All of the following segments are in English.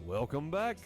Welcome back.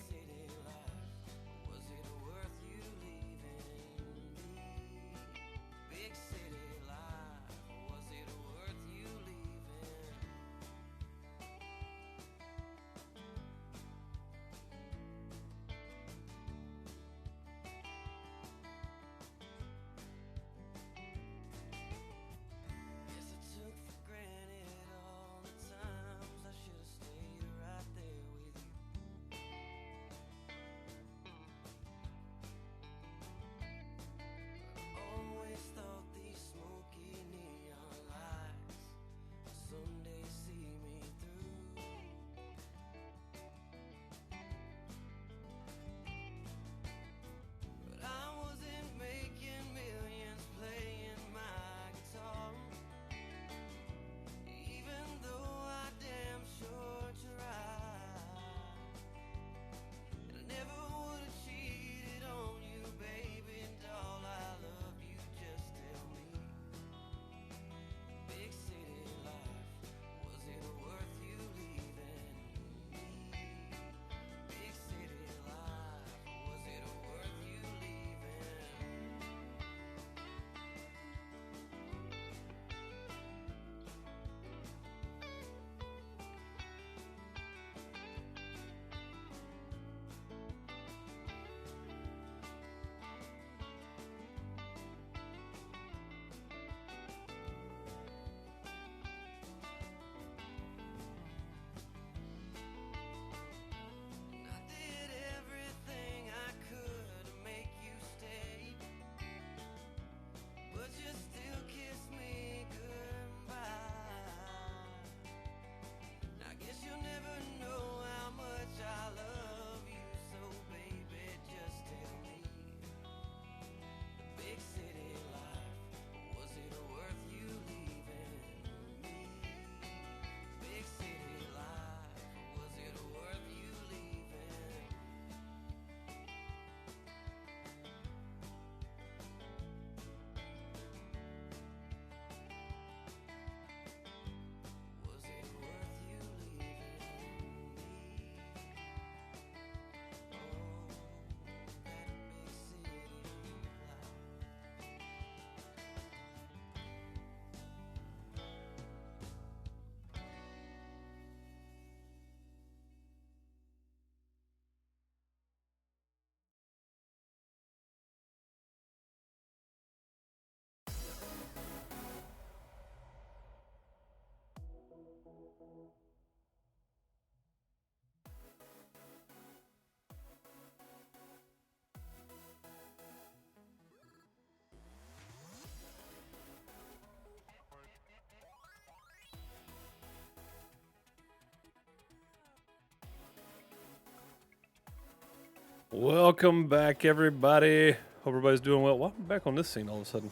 Welcome back, everybody. Hope everybody's doing well. Why am I back on this scene all of a sudden?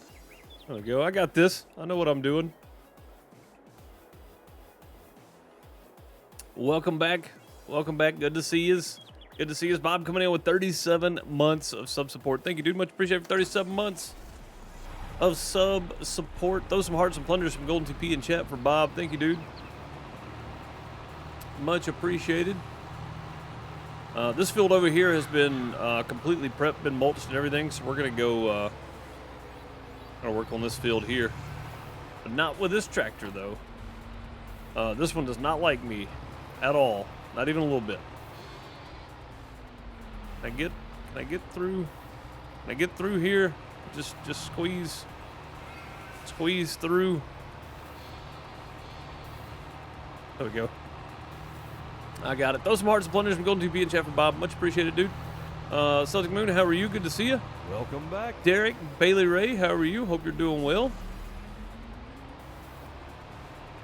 There we go. I got this. I know what I'm doing. Welcome back. Welcome back. Good to see you. Good to see you. Bob coming in with 37 months of sub support. Thank you, dude. Much appreciated for 37 months of sub support. Throw some hearts and plunders from Golden TP in chat for Bob. Thank you, dude. Much appreciated. This field over here has been completely prepped, been mulched and everything, so we're going to go work on this field here. But not with this tractor, though. This one does not like me at all. Not even a little bit. Can I get through? Can I get through here? Just squeeze through. There we go. I got it. Throw some hearts and plunders from Golden TP and chat for Bob. Much appreciated, dude. Celtic Moon, how are you? Good to see you. Welcome back. Derek, Bailey Ray, how are you? Hope you're doing well.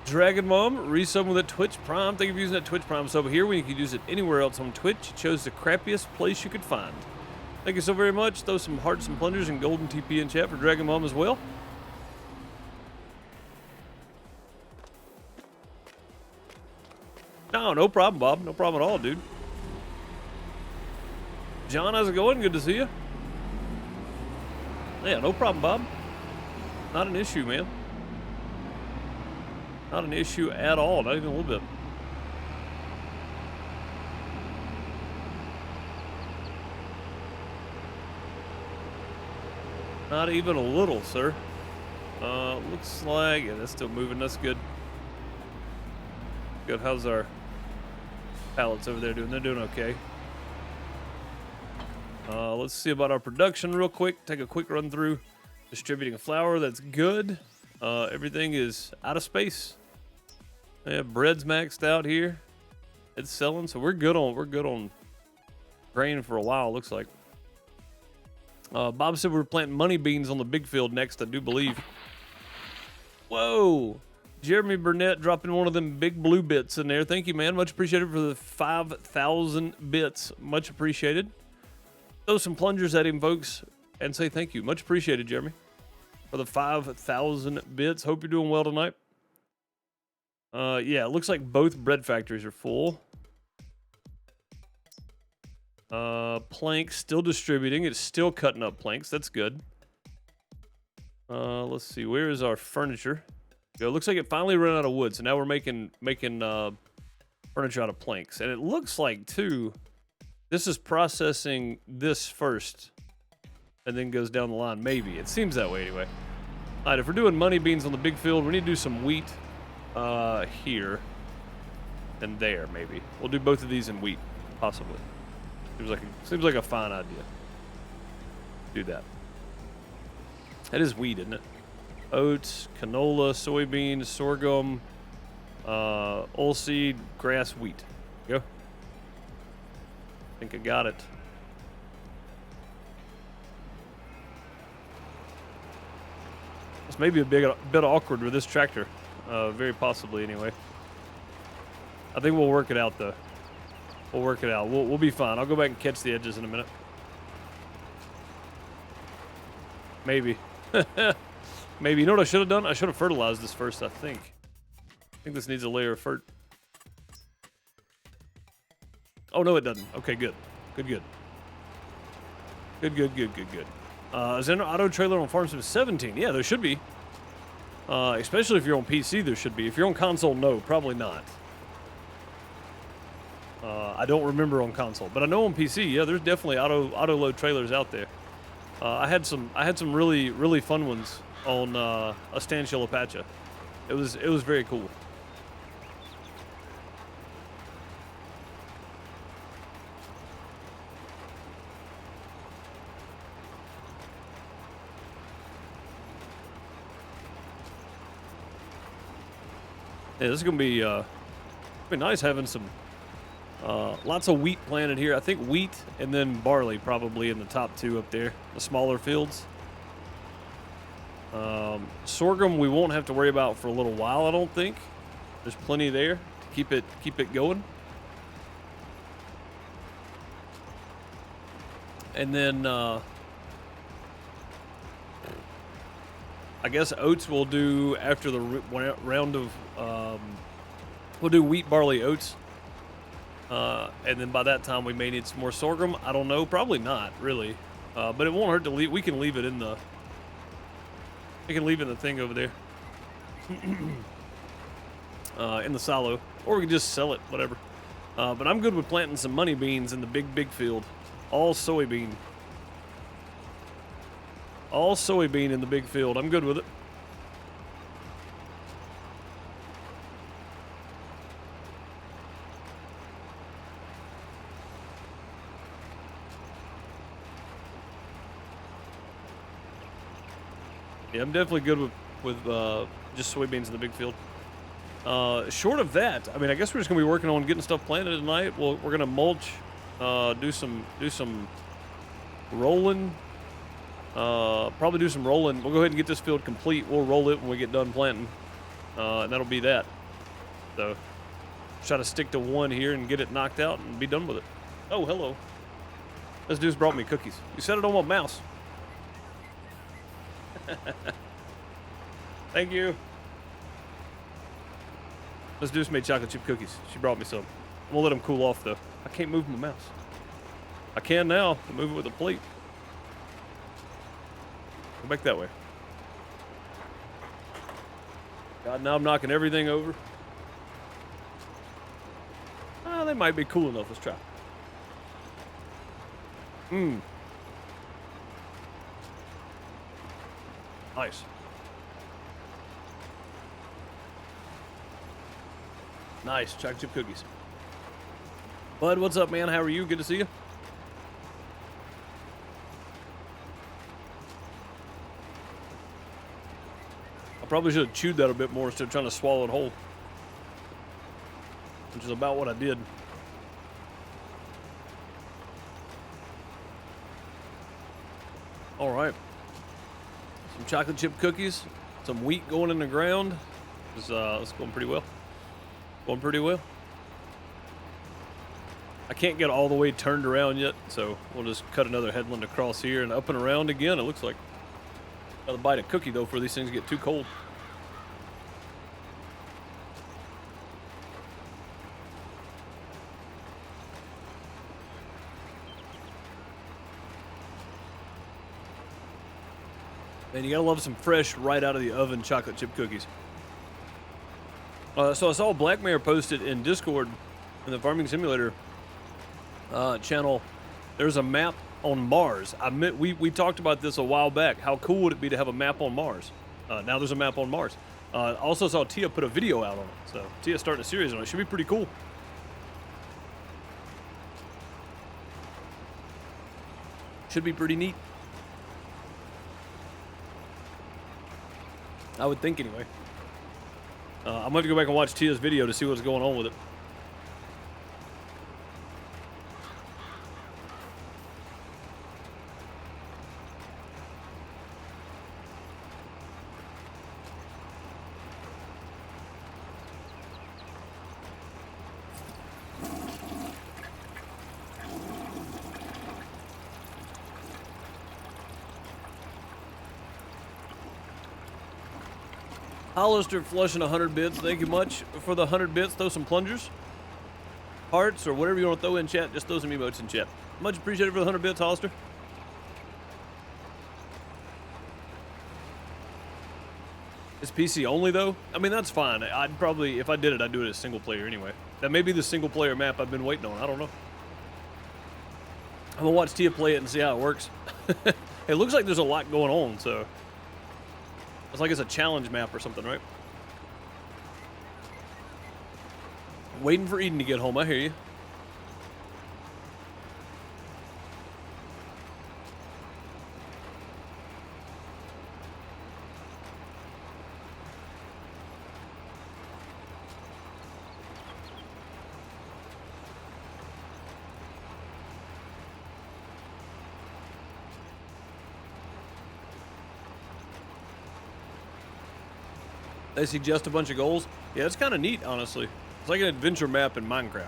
Dragon Mom, resub with a Twitch Prime. Thank you for using that Twitch Prime sub here when you could use it anywhere else on Twitch. You chose the crappiest place you could find. Thank you so very much. Throw some hearts and plunders and Golden TP in chat for Dragon Mom as well. No problem, Bob. No problem at all, dude. John, how's it going? Good to see you. Yeah, no problem, Bob. Not an issue, man. Not an issue at all. Not even a little bit. Not even a little, sir. Looks like, yeah, that's still moving. That's good. Good. How's our pallets over there doing? They're doing okay. Let's see about our production real quick. Take a quick run through. Distributing a flour. That's good. Everything is out of space. Yeah, bread's maxed out here. It's selling, so we're good on grain for a while. Looks like. Bob said we're planting money beans on the big field next. I do believe. Whoa. Jeremy Burnett dropping one of them big blue bits in there. Thank you, man. Much appreciated for the 5,000 bits. Much appreciated. Throw some plungers at him, folks, and say thank you. Much appreciated, Jeremy, for the 5,000 bits. Hope you're doing well tonight. Yeah, it looks like both bread factories are full. Planks still distributing. It's still cutting up planks. That's good. Let's see. Where is our furniture? It looks like it finally ran out of wood, so now we're making furniture out of planks. And it looks like, too, this is processing this first and then goes down the line. Maybe. It seems that way anyway. All right, if we're doing money beans on the big field, we need to do some wheat here and there, maybe. We'll do both of these in wheat, possibly. Seems like a fine idea. Do that. That is wheat, isn't it? Oats, canola, soybeans, sorghum, oilseed, grass, wheat. Go. I think I got it. This may be a bit awkward with this tractor. Very possibly, anyway. I think we'll work it out, though. We'll work it out. We'll be fine. I'll go back and catch the edges in a minute. Maybe. Maybe. You know what I should have done? I should have fertilized this first, I think. I think this needs a layer of Fert. Oh, no, it doesn't. Okay, good. Good. Good. Is there an auto trailer on Farm Sim 17? Yeah, there should be. Especially if you're on PC, there should be. If you're on console, no, probably not. I don't remember on console, but I know on PC, yeah, there's definitely auto load trailers out there. I had some really fun ones on a Stanchill Apache. It was very cool. Yeah, this is gonna be nice having some lots of wheat planted here. I think wheat and then barley probably in the top two up there, the smaller fields. Sorghum we won't have to worry about for a little while, I don't think. There's plenty there to keep it going. And then I guess oats we'll do after the round of we'll do wheat, barley, oats. And then by that time we may need some more sorghum. I don't know, probably not really. But it won't hurt to leave. We can leave it in the thing over there. In the silo. Or we can just sell it, whatever. But I'm good with planting some money beans in the big field. All soybean. All soybean in the big field. I'm good with it. Yeah, I'm definitely good with just soybeans in the big field. Short of that, I mean, I guess we're just gonna be working on getting stuff planted tonight. We're gonna mulch, do some rolling. Probably do some rolling. We'll go ahead and get this field complete. We'll roll it when we get done planting, and that'll be that. So, try to stick to one here and get it knocked out and be done with it. Oh, hello. This dude's brought me cookies. You set it on my mouse. Thank you. This dude made chocolate chip cookies. She brought me some. I'm gonna let them cool off though. I can't move my mouse. I can now. I move it with a plate. Go back that way. God, now I'm knocking everything over. They might be cool enough. Let's try. Nice. Nice. Chocolate chip cookies. Bud, what's up, man? How are you? Good to see you. I probably should have chewed that a bit more instead of trying to swallow it whole, which is about what I did. All right. Some chocolate chip cookies, some wheat going in the ground. It's going pretty well. Going pretty well. I can't get all the way turned around yet, so we'll just cut another headland across here and up and around again, it looks like. Gotta bite a cookie, though, before these things get too cold. And you gotta love some fresh, right out of the oven chocolate chip cookies. So I saw Black Mare posted in Discord in the Farming Simulator channel. There's a map on Mars. We talked about this a while back. How cool would it be to have a map on Mars? Now there's a map on Mars. Also saw Tia put a video out on it. So Tia's starting a series on it. Should be pretty cool. Should be pretty neat. I would think anyway. I'm going to go back and watch Tia's video to see what's going on with it. Hollister flushing 100 bits. Thank you much for the 100 bits. Throw some plungers, hearts, or whatever you want to throw in chat. Just throw some emotes in chat. Much appreciated for the 100 bits, Hollister. It's PC only, though. I mean, that's fine. I'd probably, if I did it, I'd do it as single player anyway. That may be the single player map I've been waiting on. I don't know. I'm gonna watch Tia play it and see how it works. It looks like there's a lot going on, so it's like it's a challenge map or something, right? Waiting for Eden to get home. I hear you. They suggest a bunch of goals. Yeah, it's kind of neat, honestly. It's like an adventure map in Minecraft.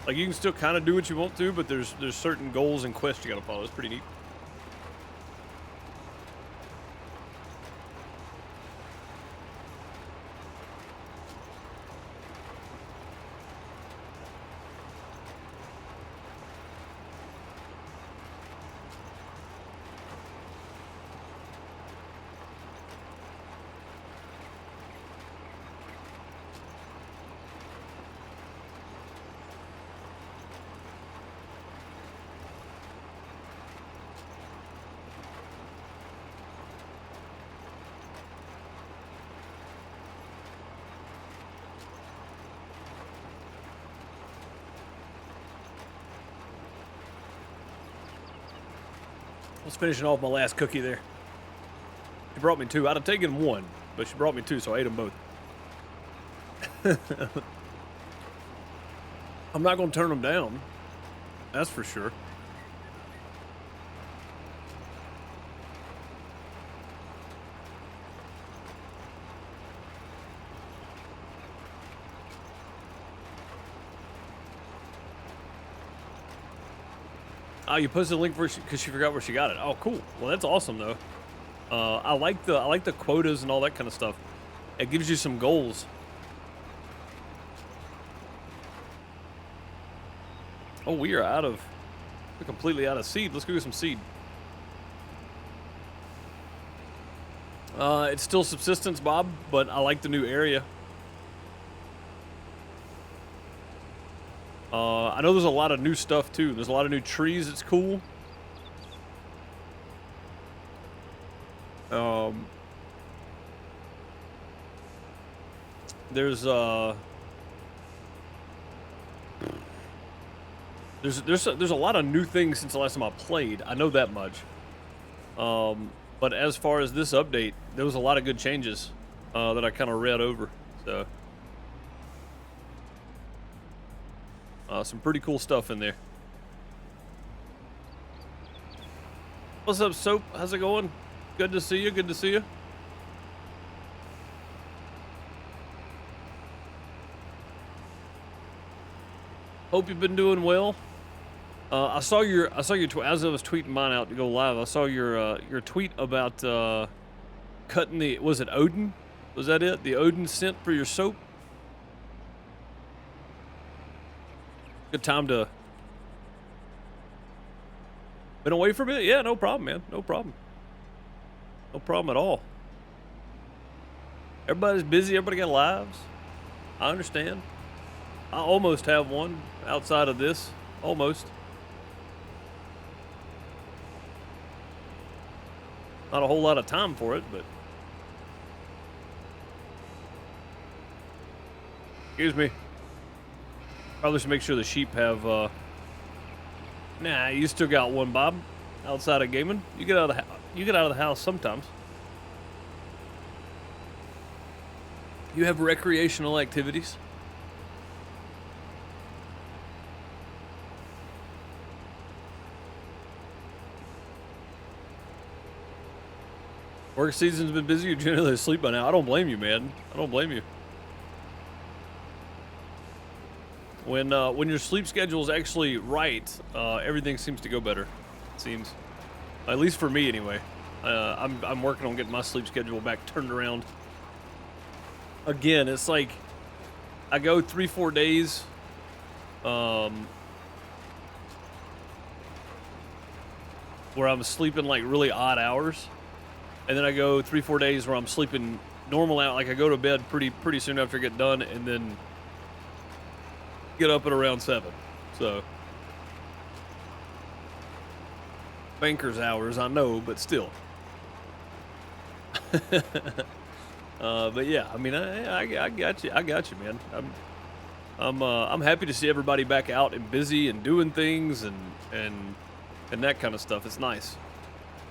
Like, you can still kind of do what you want to, but there's certain goals and quests you gotta follow. It's pretty neat. I was finishing off my last cookie there. She brought me two. I'd have taken one, but she brought me two, so I ate them both. I'm not going to turn them down. That's for sure. Oh, you posted a link for because she forgot where she got it. Oh, cool. Well, that's awesome though. I like the quotas and all that kind of stuff. It gives you some goals. Oh, we're completely out of seed. Let's go get some seed. It's still subsistence, Bob, but I like the new area. I know there's a lot of new stuff too. There's a lot of new trees. It's cool. There's a lot of new things since the last time I played. I know that much. But as far as this update, there was a lot of good changes that I kind of read over. So some pretty cool stuff in there. What's up, Soap? How's it going? Good to see you. Good to see you. Hope you've been doing well. I saw your tweet as I was tweeting mine out to go live. I saw your tweet about cutting the, was it Odin? Was that it? The Odin scent for your soap? Good time to been away from it? Yeah, no problem, man. No problem. No problem at all. Everybody's busy, everybody got lives. I understand. I almost have one outside of this. Almost. Not a whole lot of time for it, but. Excuse me. Probably should make sure the sheep have, Nah, you still got one, Bob. Outside of gaming. You get out of the house sometimes. You have recreational activities. Work season's been busy. You're generally asleep by now. I don't blame you, man. I don't blame you. When your sleep schedule is actually right, everything seems to go better. It seems, at least for me anyway. I'm working on getting my sleep schedule back turned around. Again, it's like I go 3-4 days. Where I'm sleeping like really odd hours, and then I go 3-4 days where I'm sleeping normal out. Like I go to bed pretty soon after I get done, and then get up at around 7. So banker's hours, I know, but still. But yeah, I mean, I got you. I got you, man. I'm happy to see everybody back out and busy and doing things and that kind of stuff. It's nice.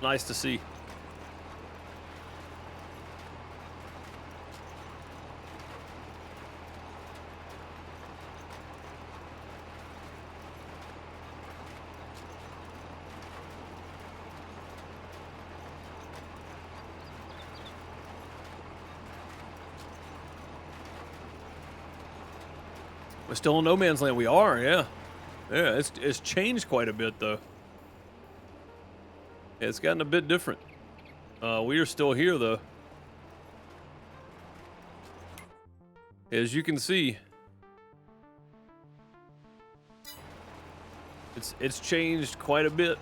Nice to see. We're still in no man's land. We are, yeah. Yeah, it's changed quite a bit, though. It's gotten a bit different. We are still here, though. As you can see, it's changed quite a bit.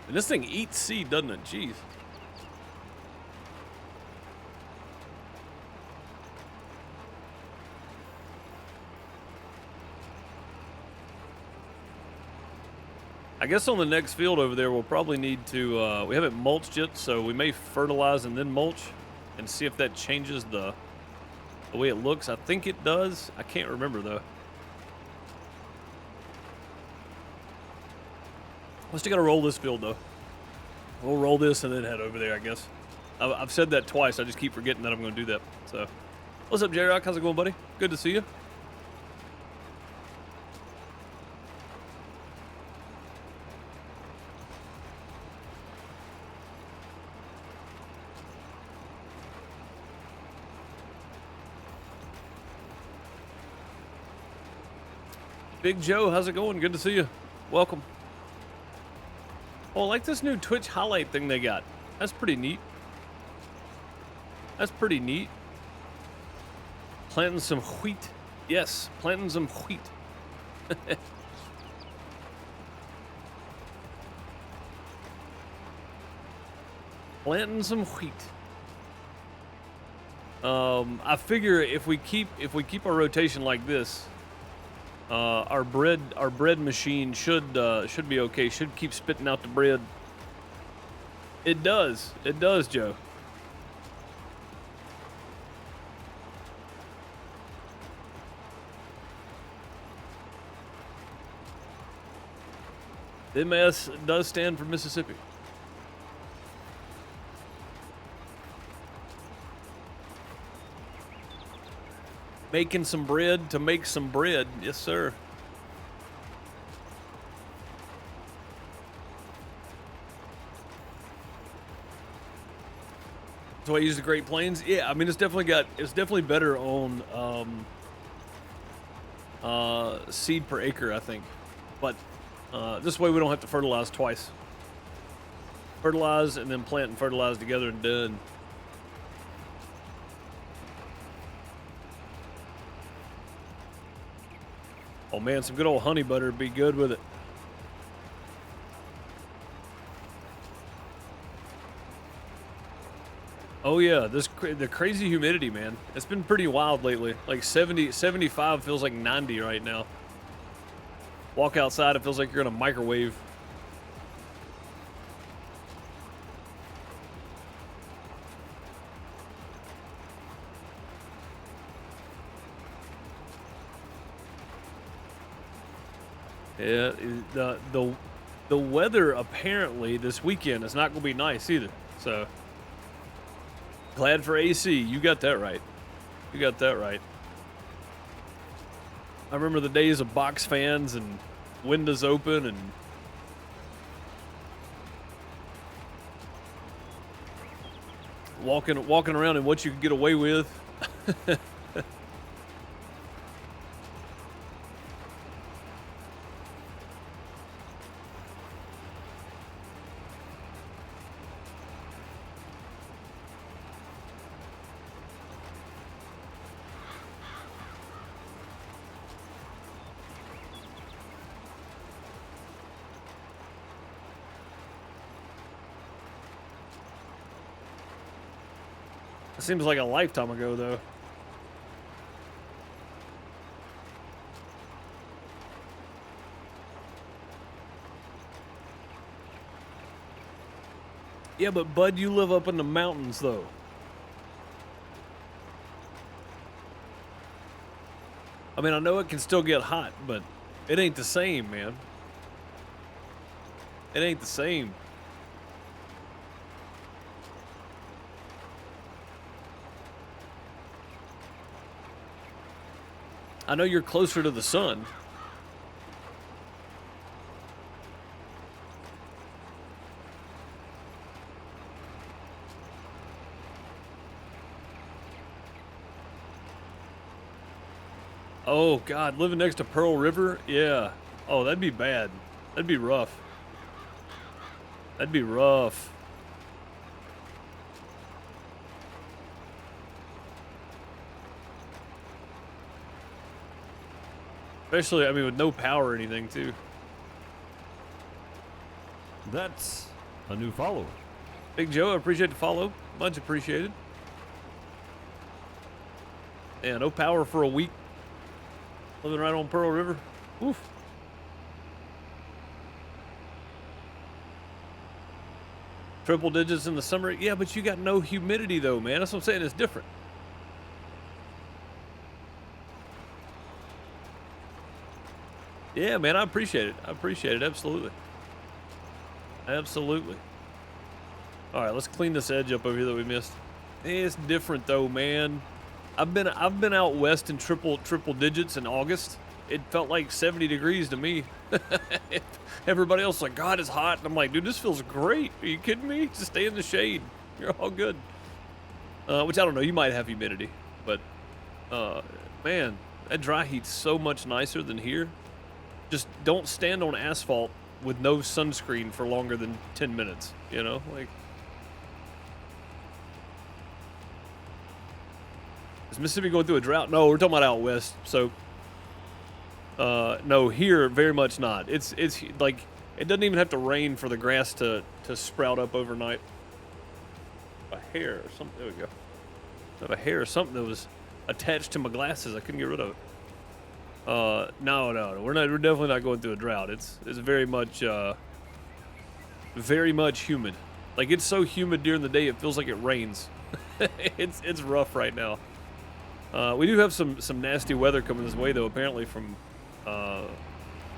And this thing eats seed, doesn't it? Jeez. I guess on the next field over there, we'll probably need to, we haven't mulched yet, so we may fertilize and then mulch and see if that changes the way it looks. I think it does. I can't remember, though. We're still got to roll this field, though. We'll roll this and then head over there, I guess. I've said that twice. I just keep forgetting that I'm going to do that. So, what's up, J-Rock? How's it going, buddy? Good to see you. Big Joe, how's it going? Good to see you. Welcome. Oh, I like this new Twitch highlight thing they got. That's pretty neat. That's pretty neat. Planting some wheat. Yes, planting some wheat. Planting some wheat. I figure if we keep our rotation like this, our bread machine should be okay. Should keep spitting out the bread. It does, Joe. The MS does stand for Mississippi. Making some bread to make some bread. Yes, sir. So I use the Great Plains. Yeah, I mean it's definitely better on seed per acre, I think. But this way we don't have to fertilize twice. Fertilize and then plant and fertilize together and done. Oh man, some good old honey butter would be good with it. Oh yeah, the crazy humidity, man. It's been pretty wild lately. Like 70, 75 feels like 90 right now. Walk outside, it feels like you're in a microwave. Yeah, the weather apparently this weekend is not going to be nice either. So glad for AC. You got that right. You got that right. I remember the days of box fans and windows open and walking around and what you could get away with. It seems like a lifetime ago, though. Yeah, but Bud, you live up in the mountains, though. I mean, I know it can still get hot, but it ain't the same, man. It ain't the same. I know you're closer to the sun. Oh, God, living next to Pearl River? Yeah. Oh, that'd be bad. That'd be rough. That'd be rough. Especially, I mean, with no power or anything, too. That's a new follower. Big Joe, I appreciate the follow. Much appreciated. Yeah, no power for a week. Living right on Pearl River. Oof. Triple digits in the summer. Yeah, but you got no humidity, though, man. That's what I'm saying. It's different. Yeah, man, I appreciate it. I appreciate it. Absolutely. Absolutely. All right, let's clean this edge up over here that we missed. It's different though, man. I've been out west in triple digits in August. It felt like 70 degrees to me. Everybody else is like, God, it's hot. And I'm like, dude, this feels great. Are you kidding me? Just stay in the shade. You're all good. Which I don't know. You might have humidity, but man, that dry heat's so much nicer than here. Just don't stand on asphalt with no sunscreen for longer than 10 minutes, you know? Like, is Mississippi going through a drought? No, we're talking about out west. So, no, here, very much not. It's like, it doesn't even have to rain for the grass to sprout up overnight. A hair or something, there we go. Not a hair or something that was attached to my glasses. I couldn't get rid of it. No, we're definitely not going through a drought. It's very much humid. Like, it's so humid during the day it feels like it rains. it's rough right now. We do have some nasty weather coming this way though, apparently from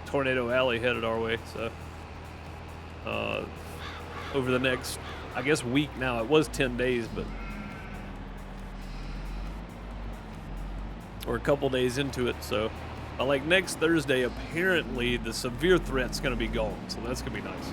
Tornado Alley headed our way. So uh, over the next, I guess, week now. It was 10 days, but we're a couple days into it. So, like next Thursday, apparently the severe threat's going to be gone. So that's going to be nice.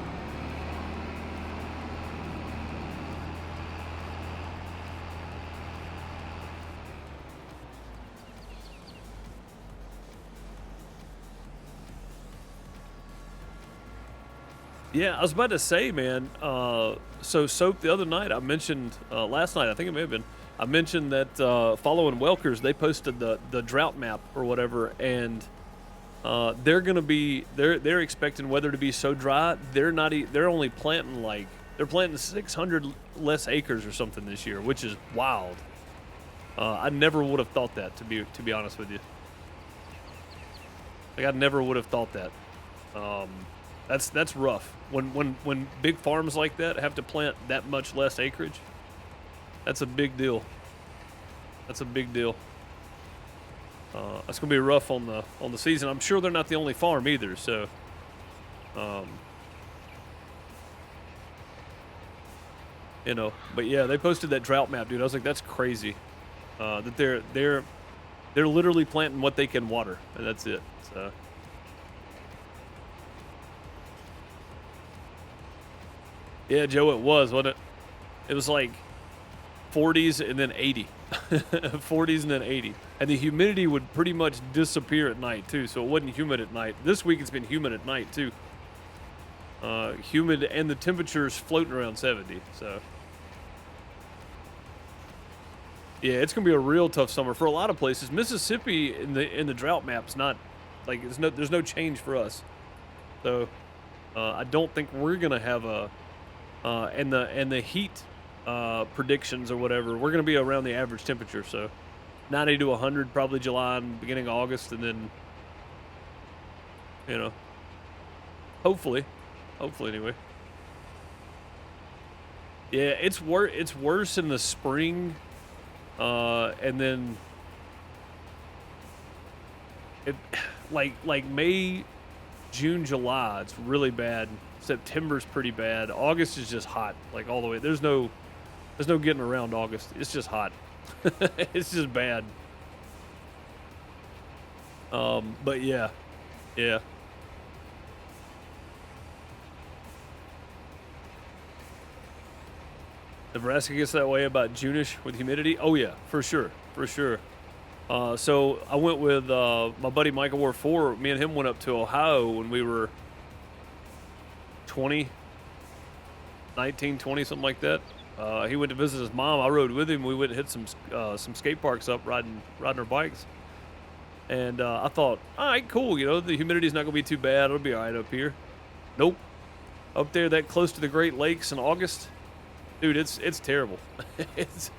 Yeah, I was about to say, man. So Soap the other night, I mentioned last night. I think it may have been. I mentioned that following Welkers, they posted the drought map or whatever, and they're expecting weather to be so dry. They're only planting they're planting 600 less acres or something this year, which is wild. I never would have thought that, to be honest with you. Like, I never would have thought that. That's rough. When big farms like that have to plant that much less acreage, that's a big deal. That's a big deal. That's gonna be rough on the season. I'm sure they're not the only farm either. So, you know, but yeah, they posted that drought map, dude. I was like, that's crazy. That they're literally planting what they can water, and that's it. So. Yeah, Joe, it was, wasn't it? It was like 40s and then 80. 40s and then 80. And the humidity would pretty much disappear at night, too, so it wasn't humid at night. This week it's been humid at night, too. Humid, and the temperature's floating around 70, so. Yeah, it's going to be a real tough summer for a lot of places. Mississippi in the drought map's not, like, there's no change for us. So, I don't think we're going to have a... and the heat predictions or whatever, we're going to be around the average temperature, so 90 to 100 probably July and beginning of August, and then, you know, hopefully anyway. Yeah, it's worse in the spring, and then it like May, June, July, it's really bad. September's pretty bad. August is just hot, like all the way. There's no getting around August. It's just hot. It's just bad. But yeah. Nebraska gets that way about June-ish with humidity. Oh yeah, for sure. So I went with my buddy Michael War 4. Me and him went up to Ohio when we were 19, 20, something like that. He went to visit his mom. I rode with him. We went and hit some skate parks up riding our bikes. And I thought, all right, cool. You know, the humidity's not going to be too bad. It'll be all right up here. Nope. Up there that close to the Great Lakes in August, dude, it's terrible. it's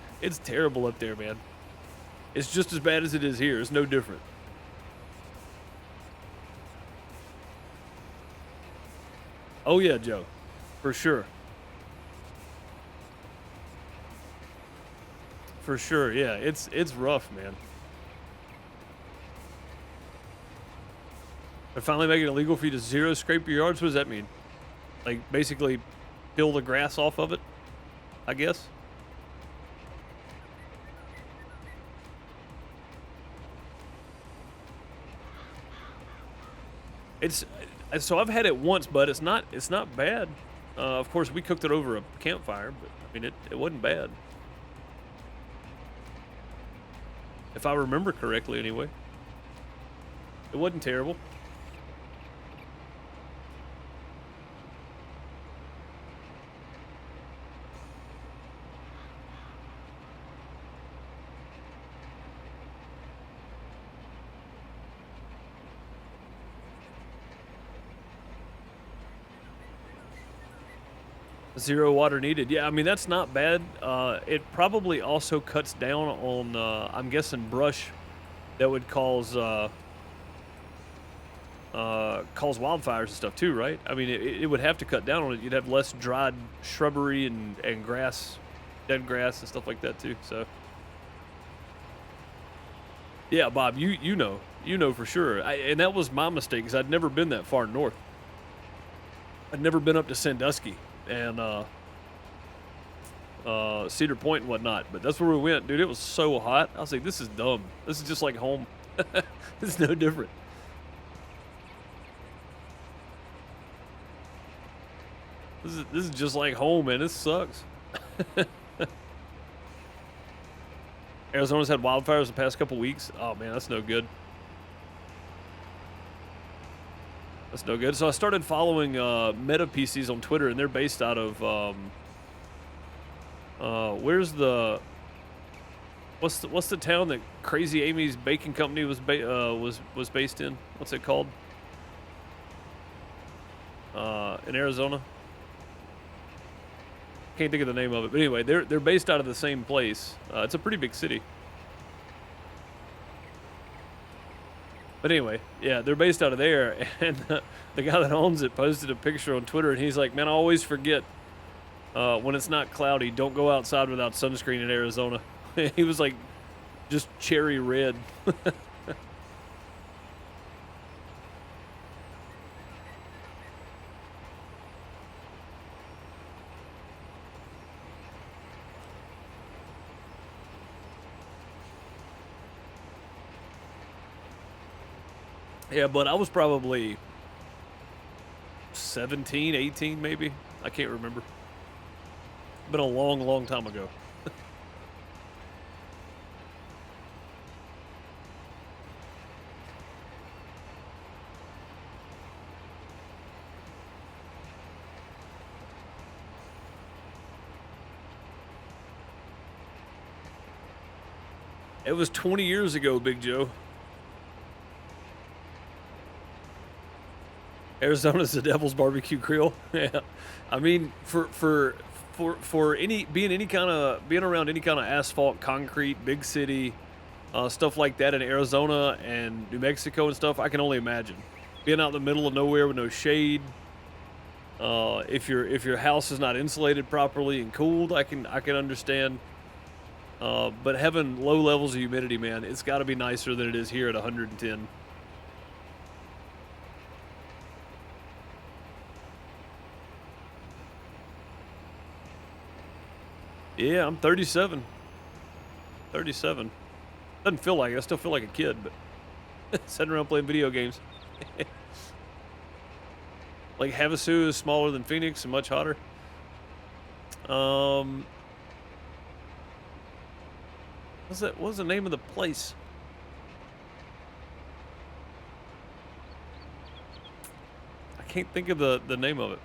terrible up there, man. It's just as bad as it is here. It's no different. Oh yeah, Joe, for sure. For sure, yeah. It's rough, man. They're finally making it illegal for you to zero scrape your yards. What does that mean? Like, basically, peel the grass off of it, I guess. So I've had it once, but it's not bad. Of course, we cooked it over a campfire, but I mean, it wasn't bad. If I remember correctly, anyway. It wasn't terrible. Zero water needed. Yeah, I mean, that's not bad. It probably also cuts down on, I'm guessing, brush that would cause wildfires and stuff too, right? I mean, it would have to cut down on it. You'd have less dried shrubbery and grass, dead grass and stuff like that too. So, yeah, Bob, you know for sure. And that was my mistake because I'd never been that far north. I'd never been up to Sandusky and Cedar Point and whatnot, but that's where we went, dude. It was so hot. I was like, this is dumb. This is just like home. It's no different. This is just like home, man. This sucks. Arizona's had wildfires the past couple weeks. Oh man, that's no good. That's no good. So I started following Meta PCs on Twitter, and they're based out of where's the what's the town that Crazy Amy's Baking Company was based in? What's it called? In Arizona. Can't think of the name of it, but anyway, they're based out of the same place. It's a pretty big city. But anyway, yeah, they're based out of there, and the guy that owns it posted a picture on Twitter, and he's like, man, I always forget when it's not cloudy, don't go outside without sunscreen in Arizona. He was like, just cherry red. Yeah, but I was probably 17, 18 maybe. I can't remember. Been a long, long time ago. It was 20 years ago, Big Joe. Arizona's the Devil's Barbecue Grill. Yeah, I mean, for any being around any kind of asphalt, concrete, big city, stuff like that in Arizona and New Mexico and stuff, I can only imagine being out in the middle of nowhere with no shade. If your house is not insulated properly and cooled, I can understand. But having low levels of humidity, man, it's got to be nicer than it is here at 110. Yeah, I'm 37. 37. Doesn't feel like it. I still feel like a kid, but sitting around playing video games. Like Havasu is smaller than Phoenix and much hotter. What was the name of the place? I can't think of the name of it.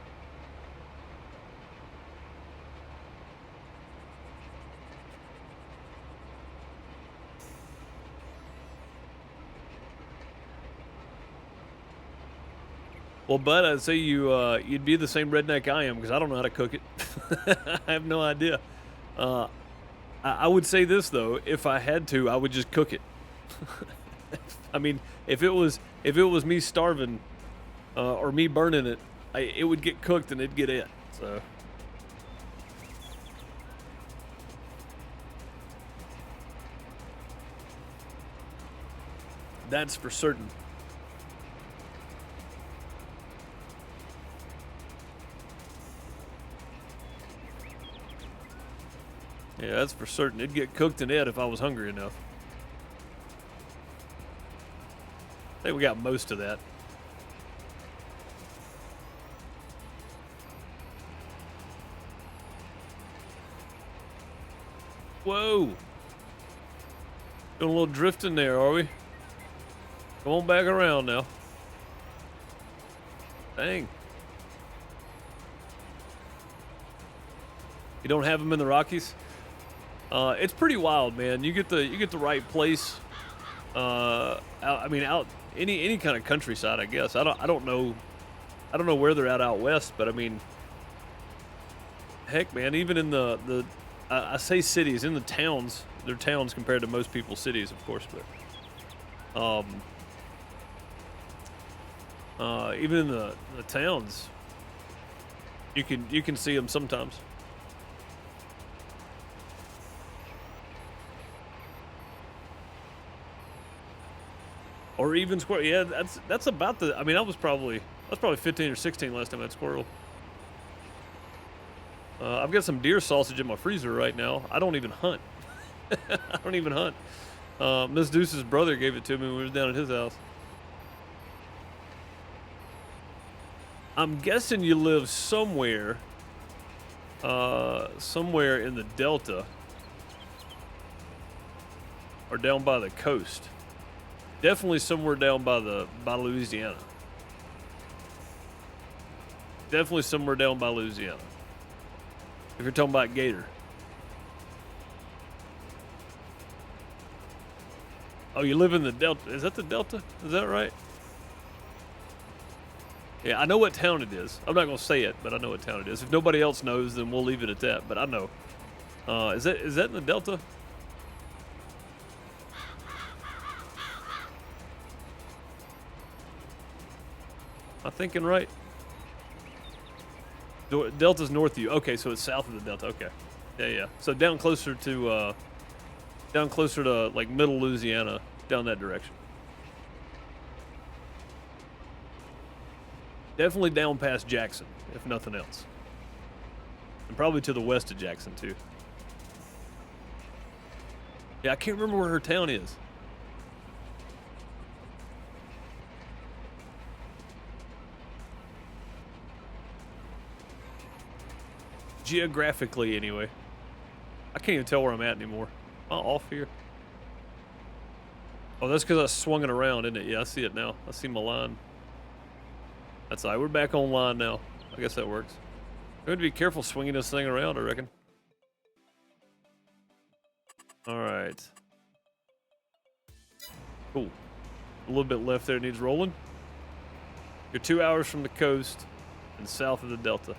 Well, bud, I'd say you'd be the same redneck I am because I don't know how to cook it. I have no idea. I would say this though: if I had to, I would just cook it. I mean, if it was me starving or me burning it, it would get cooked and it'd get it. So. That's for certain. Yeah, that's for certain. It'd get cooked in it if I was hungry enough. I think we got most of that. Whoa. Doing a little drifting there, are we? Come on back around now. Dang. You don't have them in the Rockies? It's pretty wild, man. You get the right place. Out any kind of countryside, I guess. I don't know where they're out west, but I mean, heck, man. Even in I say cities, in the towns, they're towns compared to most people's cities, of course, but even in the towns, you can see them sometimes. Or even square, yeah. That's about the. I mean, I was probably That's probably 15 or 16 last time I had squirrel. I've got some deer sausage in my freezer right now. I don't even hunt. I don't even hunt. Miss Deuce's brother gave it to me when we was down at his house. I'm guessing you live somewhere, somewhere in the Delta or down by the coast. Definitely somewhere down by Louisiana. Definitely somewhere down by Louisiana. If you're talking about gator. Oh, you live in the Delta. Is that the Delta? Is that right? Yeah, I know what town it is. I'm not going to say it, but I know what town it is. If nobody else knows, then we'll leave it at that, but I know. Is that in the Delta? Am I thinking right? Delta's north of you. Okay, so it's south of the Delta. Okay. Yeah. So down closer to like middle Louisiana, down that direction. Definitely down past Jackson, if nothing else. And probably to the west of Jackson, too. Yeah, I can't remember where her town is. Geographically, anyway. I can't even tell where I'm at anymore. Am I off here? Oh, that's because I swung it around, isn't it? Yeah, I see it now. I see my line. That's all right. We're back on line now. I guess that works. We have to be careful swinging this thing around, I reckon. All right. Cool. A little bit left there needs rolling. You're 2 hours from the coast and south of the Delta.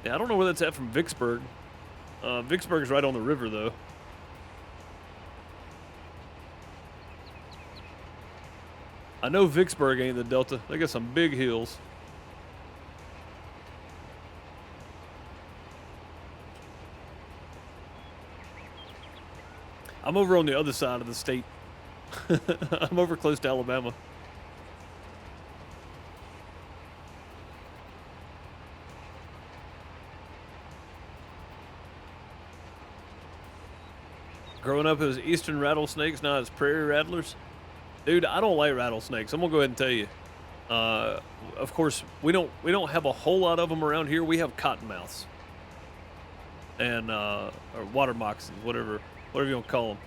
Yeah, I don't know where that's at from Vicksburg. Vicksburg's right on the river, though. I know Vicksburg ain't the Delta. They got some big hills. I'm over on the other side of the state. I'm over close to Alabama. Growing up, it was eastern rattlesnakes. Now it's prairie rattlers. Dude, I don't like rattlesnakes. I'm gonna go ahead and tell you. Of course, we don't have a whole lot of them around here. We have cottonmouths and or water moccasins, whatever you want to call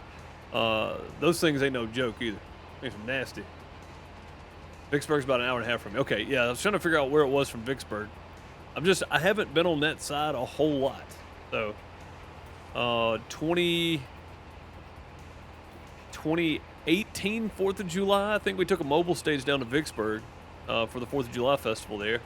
them. Those things ain't no joke either. They're nasty. Vicksburg's about an hour and a half from me. Okay, yeah, I was trying to figure out where it was from Vicksburg. I haven't been on that side a whole lot. So, 2018 4th of July, I think we took a mobile stage down to Vicksburg for the 4th of July festival there.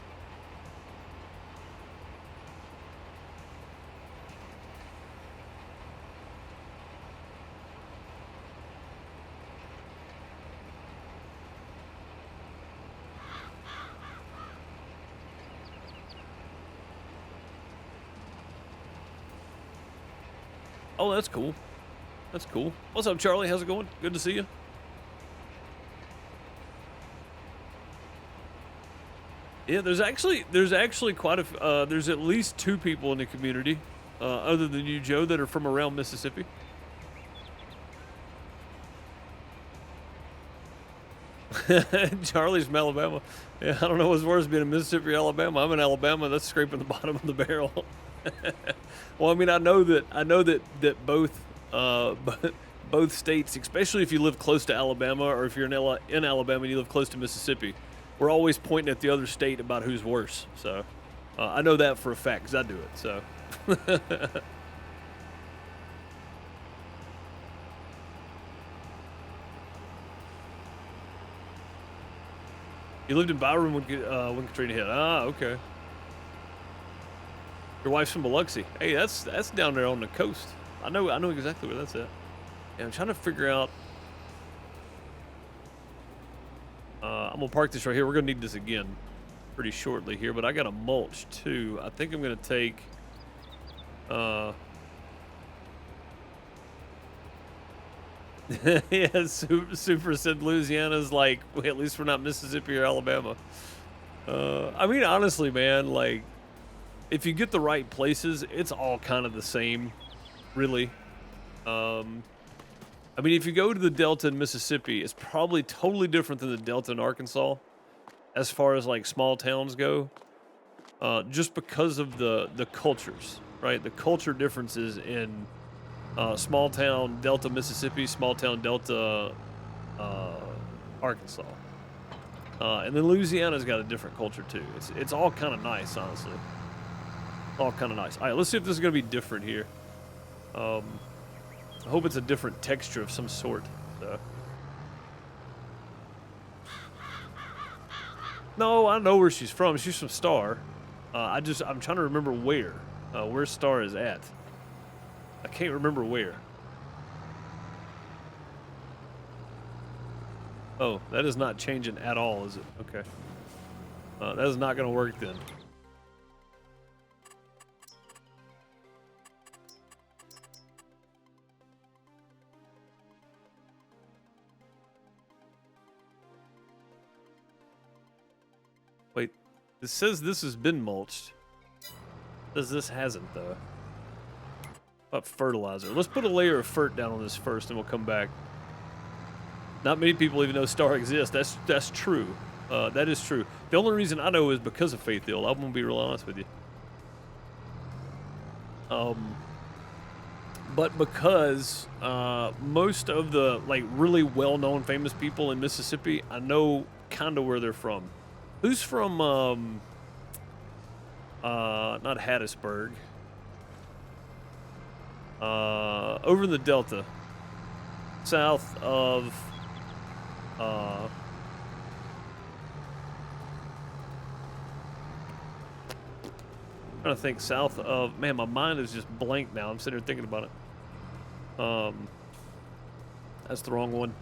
Oh, that's cool. That's cool. What's up, Charlie? How's it going? Good to see you. Yeah, there's actually quite a there's at least 2 people in the community, other than you, Joe, that are from around Mississippi. Charlie's from Alabama. Yeah, I don't know what's worse, being in Mississippi or Alabama. I'm in Alabama. That's scraping the bottom of the barrel. Well, I mean, I know that both both states, especially if you live close to Alabama, or if you're in Alabama and you live close to Mississippi, we're always pointing at the other state about who's worse. So I know that for a fact because I do it. So. You lived in Byron when Katrina hit. Ah, okay. Your wife's from Biloxi. Hey, that's down there on the coast. I know exactly where that's at. Yeah, I'm trying to figure out. I'm gonna park this right here. We're gonna need this again pretty shortly here, but I got a mulch too. I think I'm gonna take. Yeah, Super said Louisiana's like, well, at least we're not Mississippi or Alabama. I mean, honestly, man, like, if you get the right places, it's all kind of the same, really. Um, I mean, if you go to the Delta in Mississippi, it's probably totally different than the Delta in Arkansas as far as like small towns go, just because of the cultures, right? The culture differences in small town Delta, Mississippi, small town Delta, uh, Arkansas. And then Louisiana's got a different culture too. It's all kind of nice, honestly. All kind of nice. All right, let's see if this is gonna be different here. I hope it's a different texture of some sort. So. No, I know where she's from. She's from Star. I'm trying to remember where Star is at. I can't remember where. Oh, that is not changing at all, is it? Okay. That is not going to work then. Wait, it says this has been mulched. Says this hasn't, though. About fertilizer. Let's put a layer of Fert down on this first, and we'll come back. Not many people even know Star exists. That's true. That is true. The only reason I know is because of Faith Hill. I'm gonna be real honest with you. But because most of the like really well-known famous people in Mississippi, I know kind of where they're from. Who's from not Hattiesburg? Over in the Delta, south of I'm trying to think south of, man, my mind is just blank now. I'm sitting here thinking about it. That's the wrong one.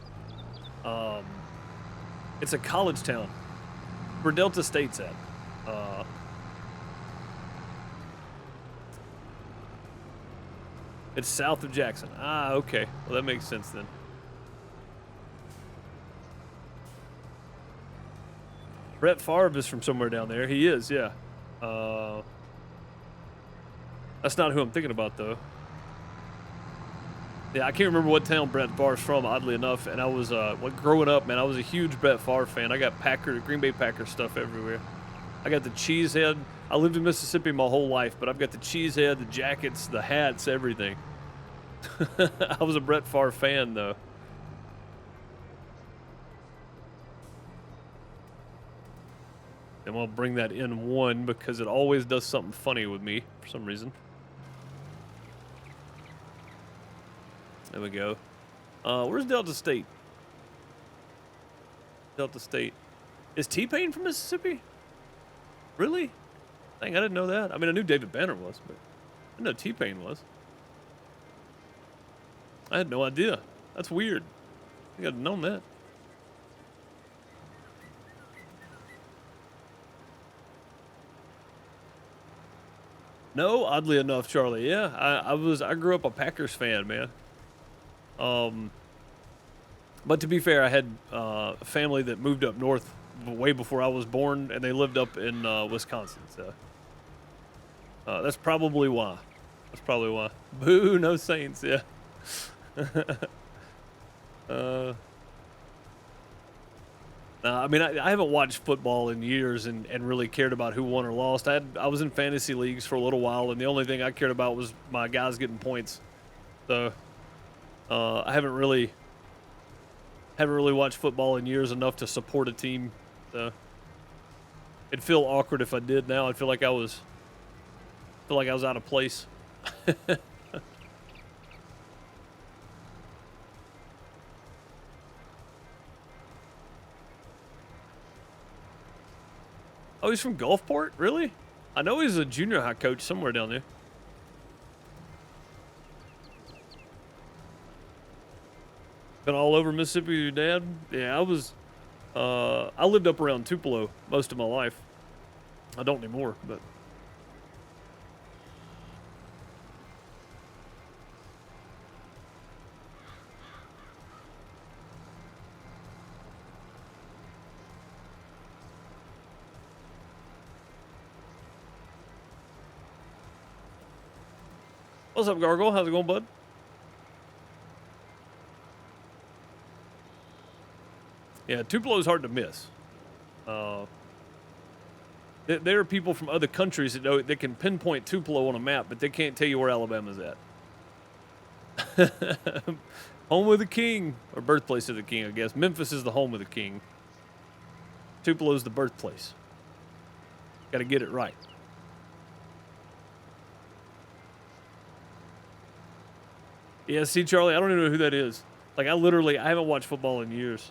It's a college town where Delta State's at. It's south of Jackson. Ah, okay. Well, that makes sense then. Brett Favre is from somewhere down there. He is, yeah. That's not who I'm thinking about, though. Yeah, I can't remember what town Brett Favre's from, oddly enough. And I was, growing up, man, I was a huge Brett Favre fan. I got Green Bay Packers stuff everywhere. I got the cheese head. I lived in Mississippi my whole life, but I've got the cheese head, the jackets, the hats, everything. I was a Brett Favre fan, though. And we'll bring that in one because it always does something funny with me for some reason. There we go. Where's Delta State? Delta State. Is T-Pain from Mississippi? Really? Dang, I didn't know that. I mean, I knew David Banner was, but I didn't know T-Pain was. I had no idea. That's weird. I think I'd known that. No, oddly enough, Charlie. Yeah, I grew up a Packers fan, man. But to be fair, I had a family that moved up north way before I was born, and they lived up in Wisconsin. So that's probably why. That's probably why. Boo, no Saints. Yeah. I mean, I haven't watched football in years and really cared about who won or lost. I was in fantasy leagues for a little while, and the only thing I cared about was my guys getting points. So I haven't really watched football in years enough to support a team. So it'd feel awkward if I did now. I'd feel like I was out of place. Oh, he's from Gulfport? Really? I know he's a junior high coach somewhere down there. Been all over Mississippi with your dad? Yeah, I lived up around Tupelo most of my life. I don't anymore, but. What's up, Gargoyle? How's it going, bud? Yeah, Tupelo's hard to miss. There are people from other countries that can pinpoint Tupelo on a map, but they can't tell you where Alabama's at. Home of the king, or birthplace of the king, I guess. Memphis is the home of the king. Tupelo's the birthplace. Got to get it right. Yeah, see, Charlie, I don't even know who that is. Like, I haven't watched football in years.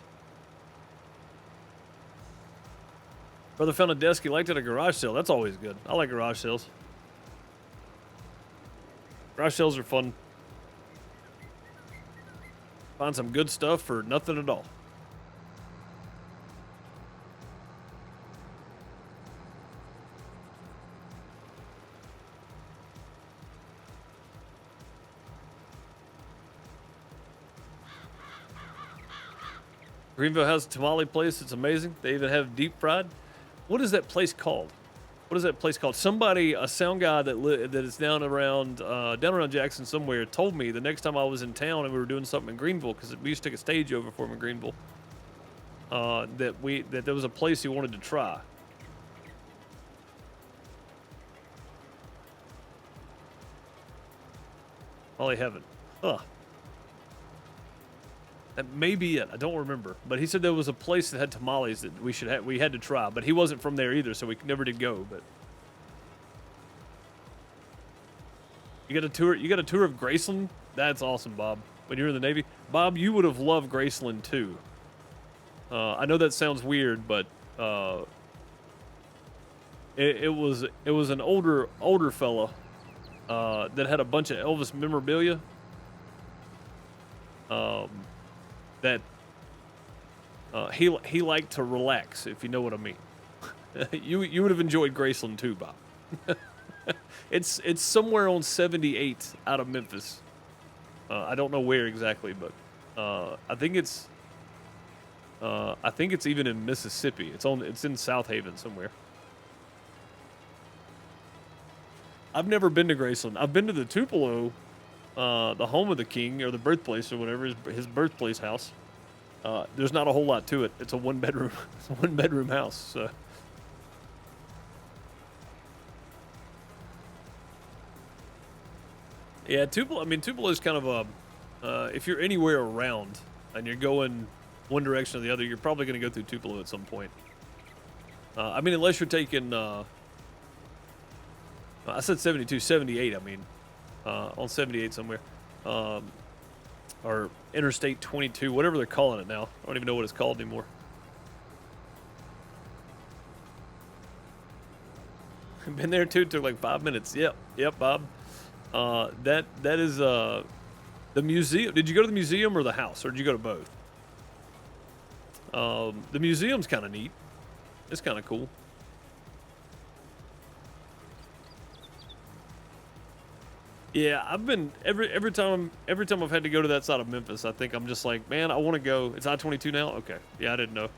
Brother found a desk he liked at a garage sale. That's always good. I like garage sales. Garage sales are fun. Find some good stuff for nothing at all. Greenville has a tamale place. It's amazing. They even have deep fried. What is that place called? What is that place called? Somebody, a sound guy that is down around Jackson somewhere, told me the next time I was in town and we were doing something in Greenville, because we used to take a stage over for him in Greenville, that there was a place he wanted to try. Oh, they haven't. Huh. That may be it. I don't remember. But he said there was a place that had tamales that we had to try. But he wasn't from there either, so we never did go. But you got a tour of Graceland? That's awesome, Bob. When you were in the Navy, Bob, you would have loved Graceland too. I know that sounds weird, but it was an older fella that had a bunch of Elvis memorabilia. That he liked to relax, if you know what I mean. you would have enjoyed Graceland too, Bob. It's somewhere on 78 out of Memphis. I don't know where exactly, but I think it's even in Mississippi. It's in South Haven somewhere. I've never been to Graceland. I've been to the Tupelo, the home of the king, or the birthplace, or whatever, his birthplace house. There's not a whole lot to it. It's a one bedroom house. So. Yeah, Tupelo. I mean, Tupelo is kind of a. If you're anywhere around and you're going one direction or the other, you're probably going to go through Tupelo at some point. I mean, unless you're taking. I said 72, 78. I mean. On 78 somewhere, or Interstate 22, whatever they're calling it now. I don't even know what it's called anymore. Been there too. Took like 5 minutes. Yep, Bob. That is the museum. Did you go to the museum or the house, or did you go to both? The museum's kind of neat. It's kind of cool. Yeah, I've been every time I've had to go to that side of Memphis, I think I'm just like, man, I want to go. It's I-22 now? Okay. Yeah, I didn't know.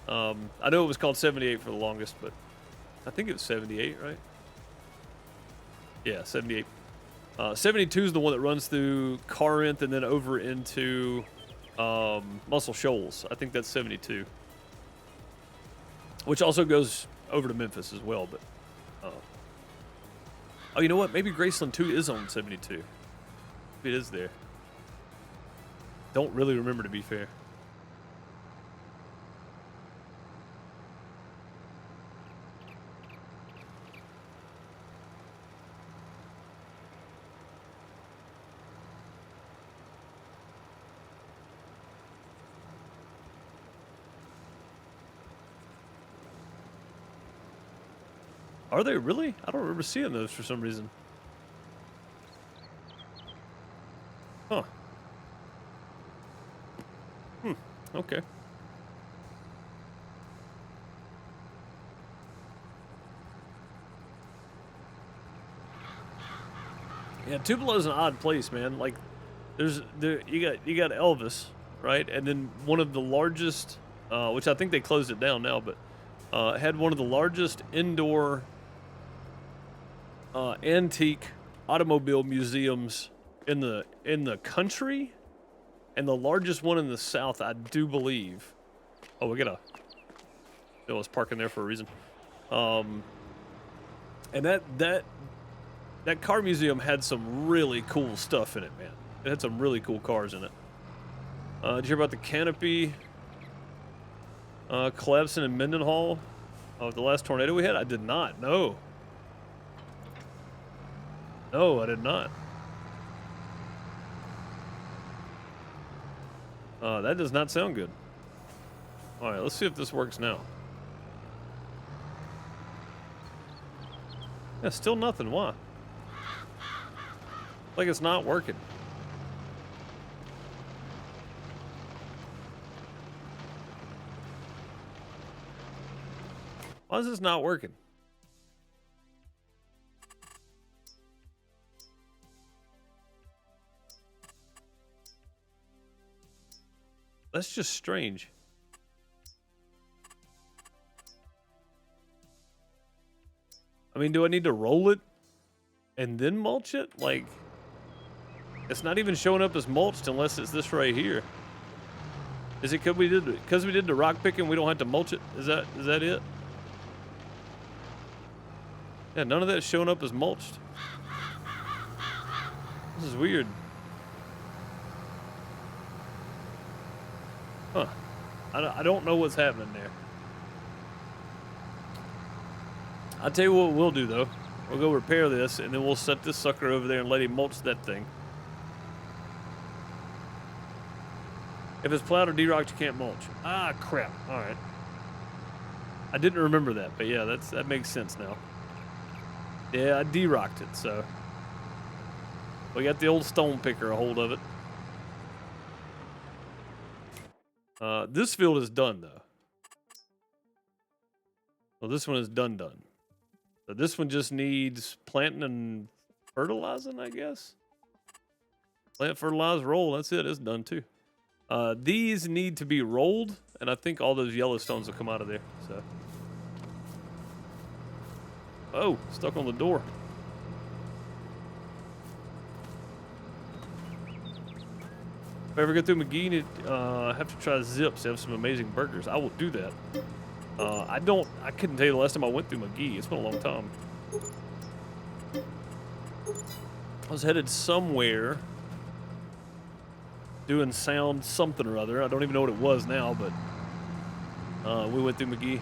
I know it was called 78 for the longest, but I think it was 78, right? Yeah, 78. 72 is the one that runs through Corinth and then over into Muscle Shoals. I think that's 72. Which also goes over to Memphis as well, but oh, you know what? Maybe Graceland 2 is on 72. Maybe it is there. Don't really remember, to be fair. Are they really? I don't remember seeing those for some reason. Huh. Okay. Yeah, Tupelo's an odd place, man. Like, you got Elvis, right? And then one of the largest, which I think they closed it down now, but had one of the largest indoor antique automobile museums in the country, and the largest one in the South, I do believe. Oh, we got a. It was parking there for a reason. And that car museum had some really cool stuff in it, man. It had some really cool cars in it. Did you hear about the canopy collapsing in Mendenhall? The last tornado we had? I did not. No. No, I did not. That does not sound good. All right, let's see if this works now. Yeah, still nothing. Why? Like it's not working. Why is this not working? That's just strange. I mean, do I need to roll it and then mulch it? Like, it's not even showing up as mulched unless it's this right here. Is it because we did the rock picking, we don't have to mulch it? Is that it? Yeah, none of that's showing up as mulched. This is weird. Huh. I don't know what's happening there. I'll tell you what we'll do, though. We'll go repair this, and then we'll set this sucker over there and let him mulch that thing. If it's plowed or de-rocked, you can't mulch. Ah, crap. All right. I didn't remember that, but yeah, that makes sense now. Yeah, I de-rocked it, so. We got the old stone picker a hold of it. This field is done, though. Well, this one is done. So this one just needs planting and fertilizing, I guess. Plant, fertilize, roll. That's it. It's done, too. These need to be rolled, and I think all those yellow stones will come out of there, so. Oh, stuck on the door. If I ever get through McGee, have to try Zips. They have some amazing burgers. I will do that. I couldn't tell you the last time I went through McGee. It's been a long time. I was headed somewhere doing sound something or other. I don't even know what it was now, but we went through McGee.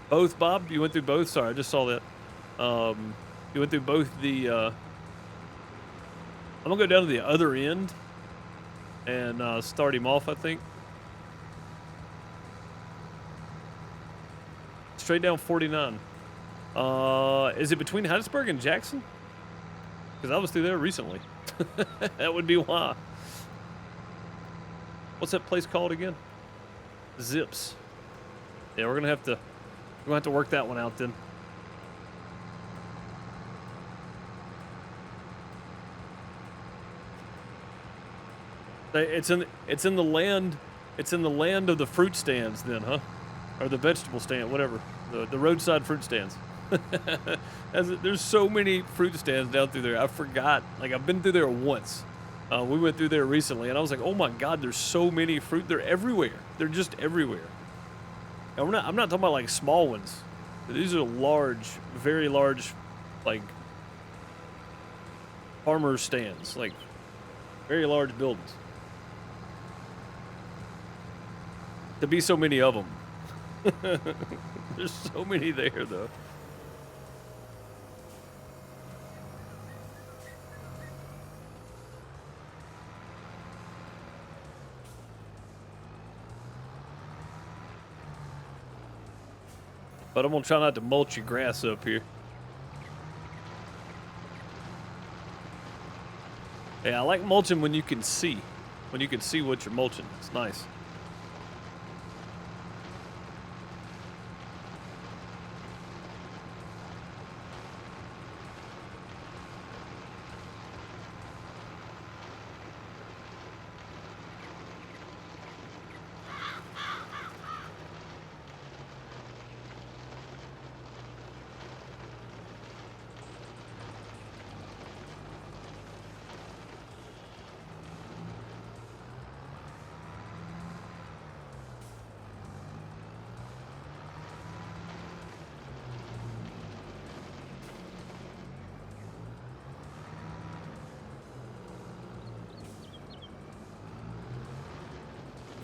Both, Bob? You went through both? Sorry, I just saw that. You went through both the... I'm going to go down to the other end and start him off, I think. Straight down 49. Is it between Hattiesburg and Jackson? Because I was through there recently. That would be why. What's that place called again? Zips. Yeah, we're going to have to work that one out then. It's in the land of the fruit stands then, huh? Or the vegetable stand, whatever. The roadside fruit stands. There's so many fruit stands down through there. I forgot. Like, I've been through there once. We went through there recently, and I was like, oh my God, there's so many fruit. They're everywhere. They're just everywhere. And I'm not talking about like small ones. These are large, very large, like farmer stands, like very large buildings. To be so many of them. There's so many there, though. But I'm going to try not to mulch your grass up here. Yeah, I like mulching when you can see. When you can see what you're mulching. It's nice.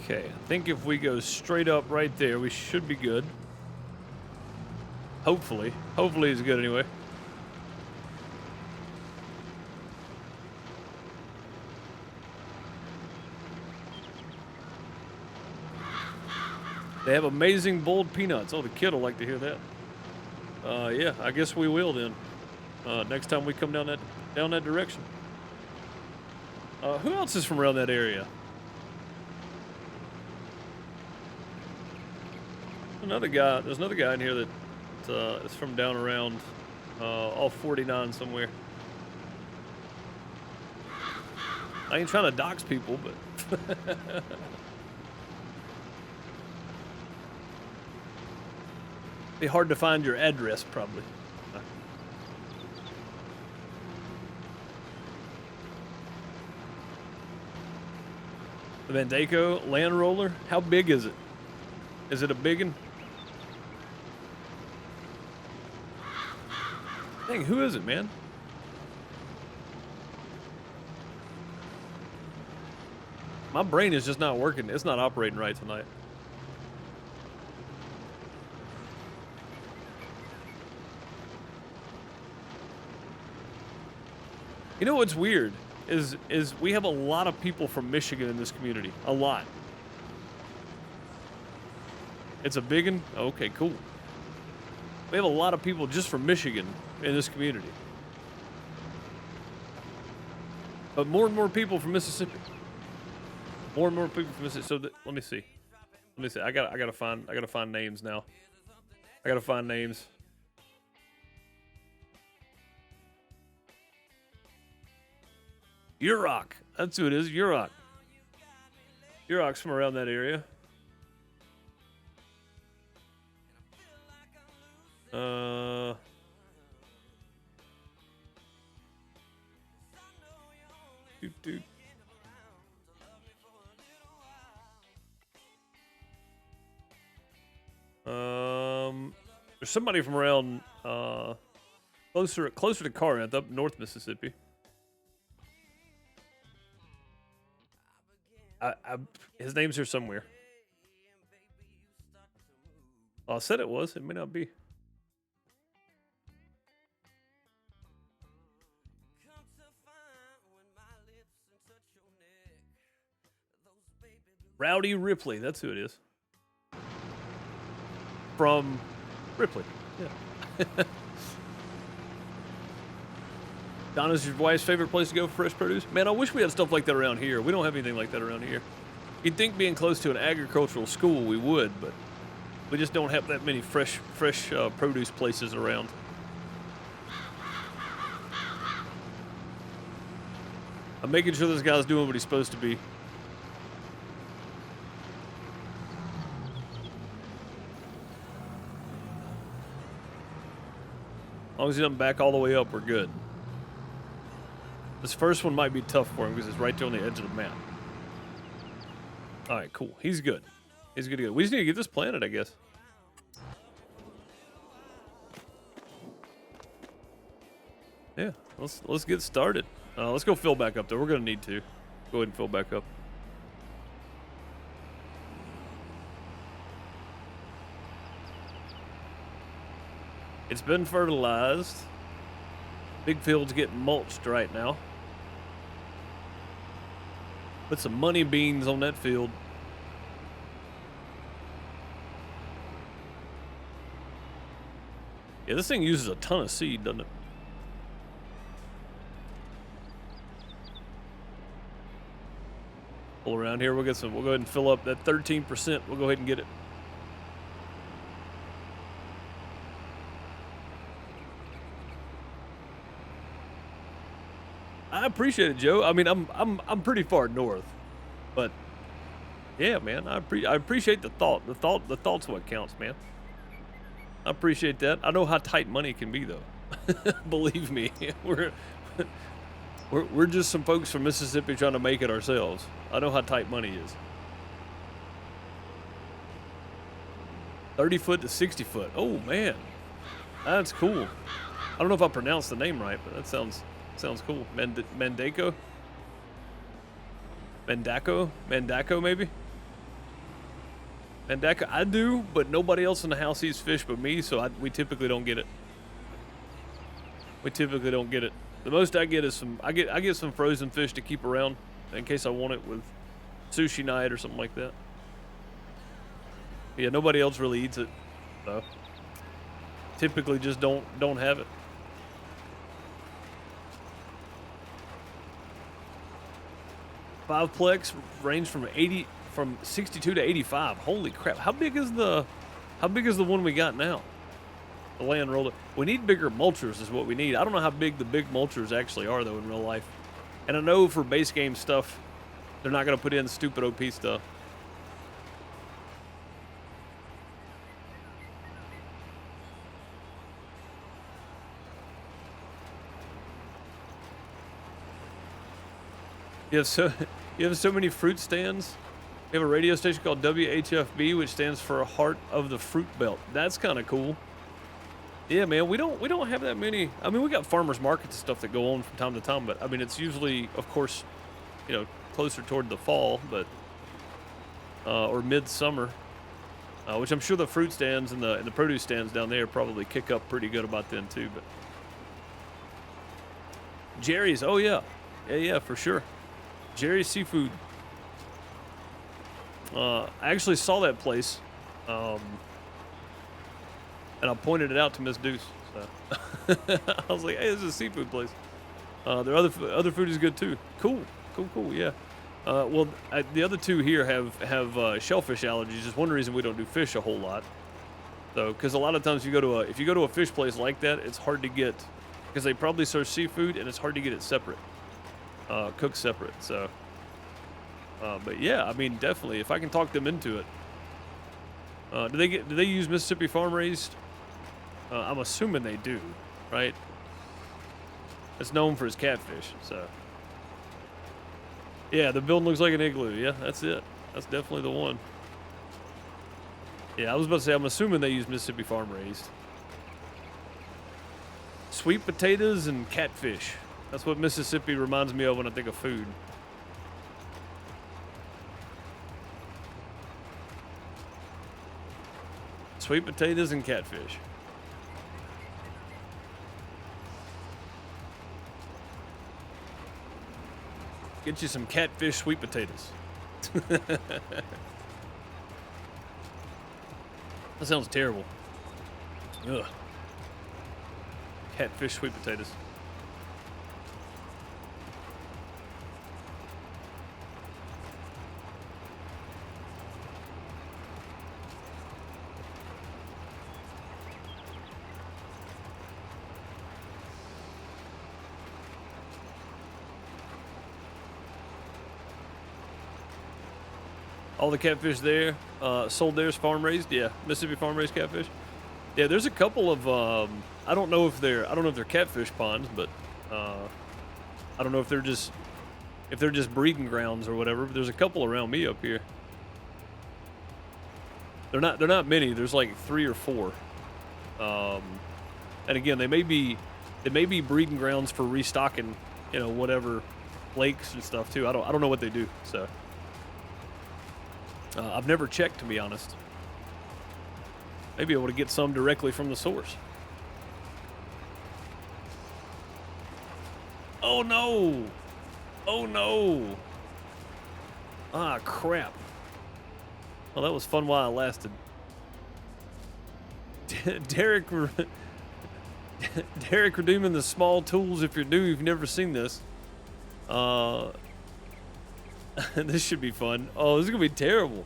Okay, I think if we go straight up right there, we should be good. Hopefully. Hopefully it's good anyway. They have amazing boiled peanuts. Oh, the kid will like to hear that. Yeah, I guess we will then. Next time we come down that direction. Who else is from around that area? Another guy. There's another guy in here that is from down around off 49 somewhere. I ain't trying to dox people, but be hard to find your address, probably. The Mandaco Land Roller. How big is it? Is it a big one? Dang, who is it, man? My brain is just not working. It's not operating right tonight. You know what's weird is we have a lot of people from Michigan in this community. A lot. It's a big one? Okay, cool. We have a lot of people just from Michigan in this community. But more and more people from Mississippi. More and more people from Mississippi. So let me see. Let me see. I gotta find names now. I gotta find names. Yurok. That's who it is. Yurok. Yurok's from around that area. Dude. There's somebody from around closer to Corinth, up North Mississippi. His name's here somewhere. Oh, I said it was. It may not be. Rowdy Ripley. That's who it is. From Ripley. Yeah. Donna's your wife's favorite place to go for fresh produce? Man, I wish we had stuff like that around here. We don't have anything like that around here. You'd think being close to an agricultural school we would, but we just don't have that many fresh produce places around. I'm making sure this guy's doing what he's supposed to be. As long as he doesn't back all the way up, we're good. This first one might be tough for him because it's right there on the edge of the map. All right, cool. He's good. He's good to go. We just need to get this planted, I guess. Yeah, let's get started. Let's go fill back up, though. We're going to need to. Go ahead and fill back up. It's been fertilized. Big field's getting mulched right now. Put some money beans on that field. Yeah, this thing uses a ton of seed, doesn't it? Pull around here. We'll go ahead and fill up that 13%. We'll go ahead and get it. I appreciate it, Joe. I mean, I'm pretty far north, but yeah, man, I appreciate the thought. The thought's what counts, man. I appreciate that. I know how tight money can be, though. Believe me, we're just some folks from Mississippi trying to make it ourselves. I know how tight money is. 30 foot to 60 foot. Oh man, that's cool. I don't know if I pronounced the name right, but that sounds cool. Mandaco maybe. And that I do, but nobody else in the house eats fish but me, so we typically don't get it. We typically don't get it. The most I get is I get some frozen fish to keep around in case I want it with sushi night or something like that. Yeah, nobody else really eats it, so typically just don't have it. Fiveplex range from 62 to 85. Holy crap! How big is the one we got now? The land roller. We need bigger mulchers is what we need. I don't know how big the big mulchers actually are though in real life. And I know for base game stuff, they're not gonna put in stupid OP stuff. You have so many fruit stands. We have a radio station called WHFB, which stands for Heart of the Fruit Belt. That's kind of cool. Yeah, man, we don't have that many. I mean, we got farmers markets and stuff that go on from time to time, but I mean, it's usually, of course, you know, closer toward the fall, but or midsummer, which I'm sure the fruit stands and the produce stands down there probably kick up pretty good about then too. But Jerry's, oh yeah, yeah, for sure. Jerry's Seafood. I actually saw that place, and I pointed it out to Miss Deuce. So I was like, "Hey, this is a seafood place. Their other food is good too. Cool, yeah. Well, the other two here have shellfish allergies. Just one reason we don't do fish a whole lot. So, because a lot of times if you go to a fish place like that, it's hard to get because they probably serve seafood and it's hard to get it separate, cooked separate. So. But yeah, I mean, definitely, if I can talk them into it. Do they use Mississippi farm raised? I'm assuming they do, right? It's known for its catfish, so. Yeah, the building looks like an igloo. Yeah, that's it. That's definitely the one. Yeah, I was about to say, I'm assuming they use Mississippi farm raised. Sweet potatoes and catfish. That's what Mississippi reminds me of when I think of food. Sweet potatoes and catfish. Get you some catfish sweet potatoes. That sounds terrible. Ugh. Catfish sweet potatoes. All the catfish there, sold theirs farm raised. Yeah, Mississippi farm raised catfish. Yeah, there's a couple of I don't know if they're catfish ponds, but I don't know if they're just breeding grounds or whatever. But there's a couple around me up here. They're not many. There's like 3 or 4. And again, they may be breeding grounds for restocking, you know, whatever lakes and stuff too. I don't know what they do. So. I've never checked, to be honest. Maybe able to get some directly from the source. Oh no! Oh no! Ah, crap. Well, that was fun while it lasted. Derek redeeming the small tools. If you're new, you've never seen this. This should be fun. Oh, this is gonna be terrible.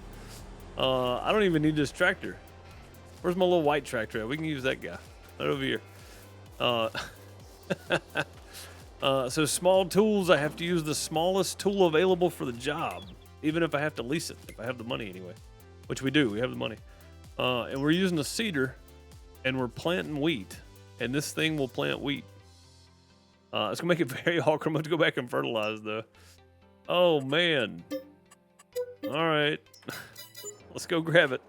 I don't even need this tractor. Where's my little white tractor at? We can use that guy. Right over here. So small tools, I have to use the smallest tool available for the job, even if I have to lease it, if I have the money anyway. Which we do, we have the money. And we're using a seeder, and we're planting wheat. And this thing will plant wheat. It's gonna make it very awkward. I'm gonna have to go back and fertilize though. Oh man. All right. Let's go grab it.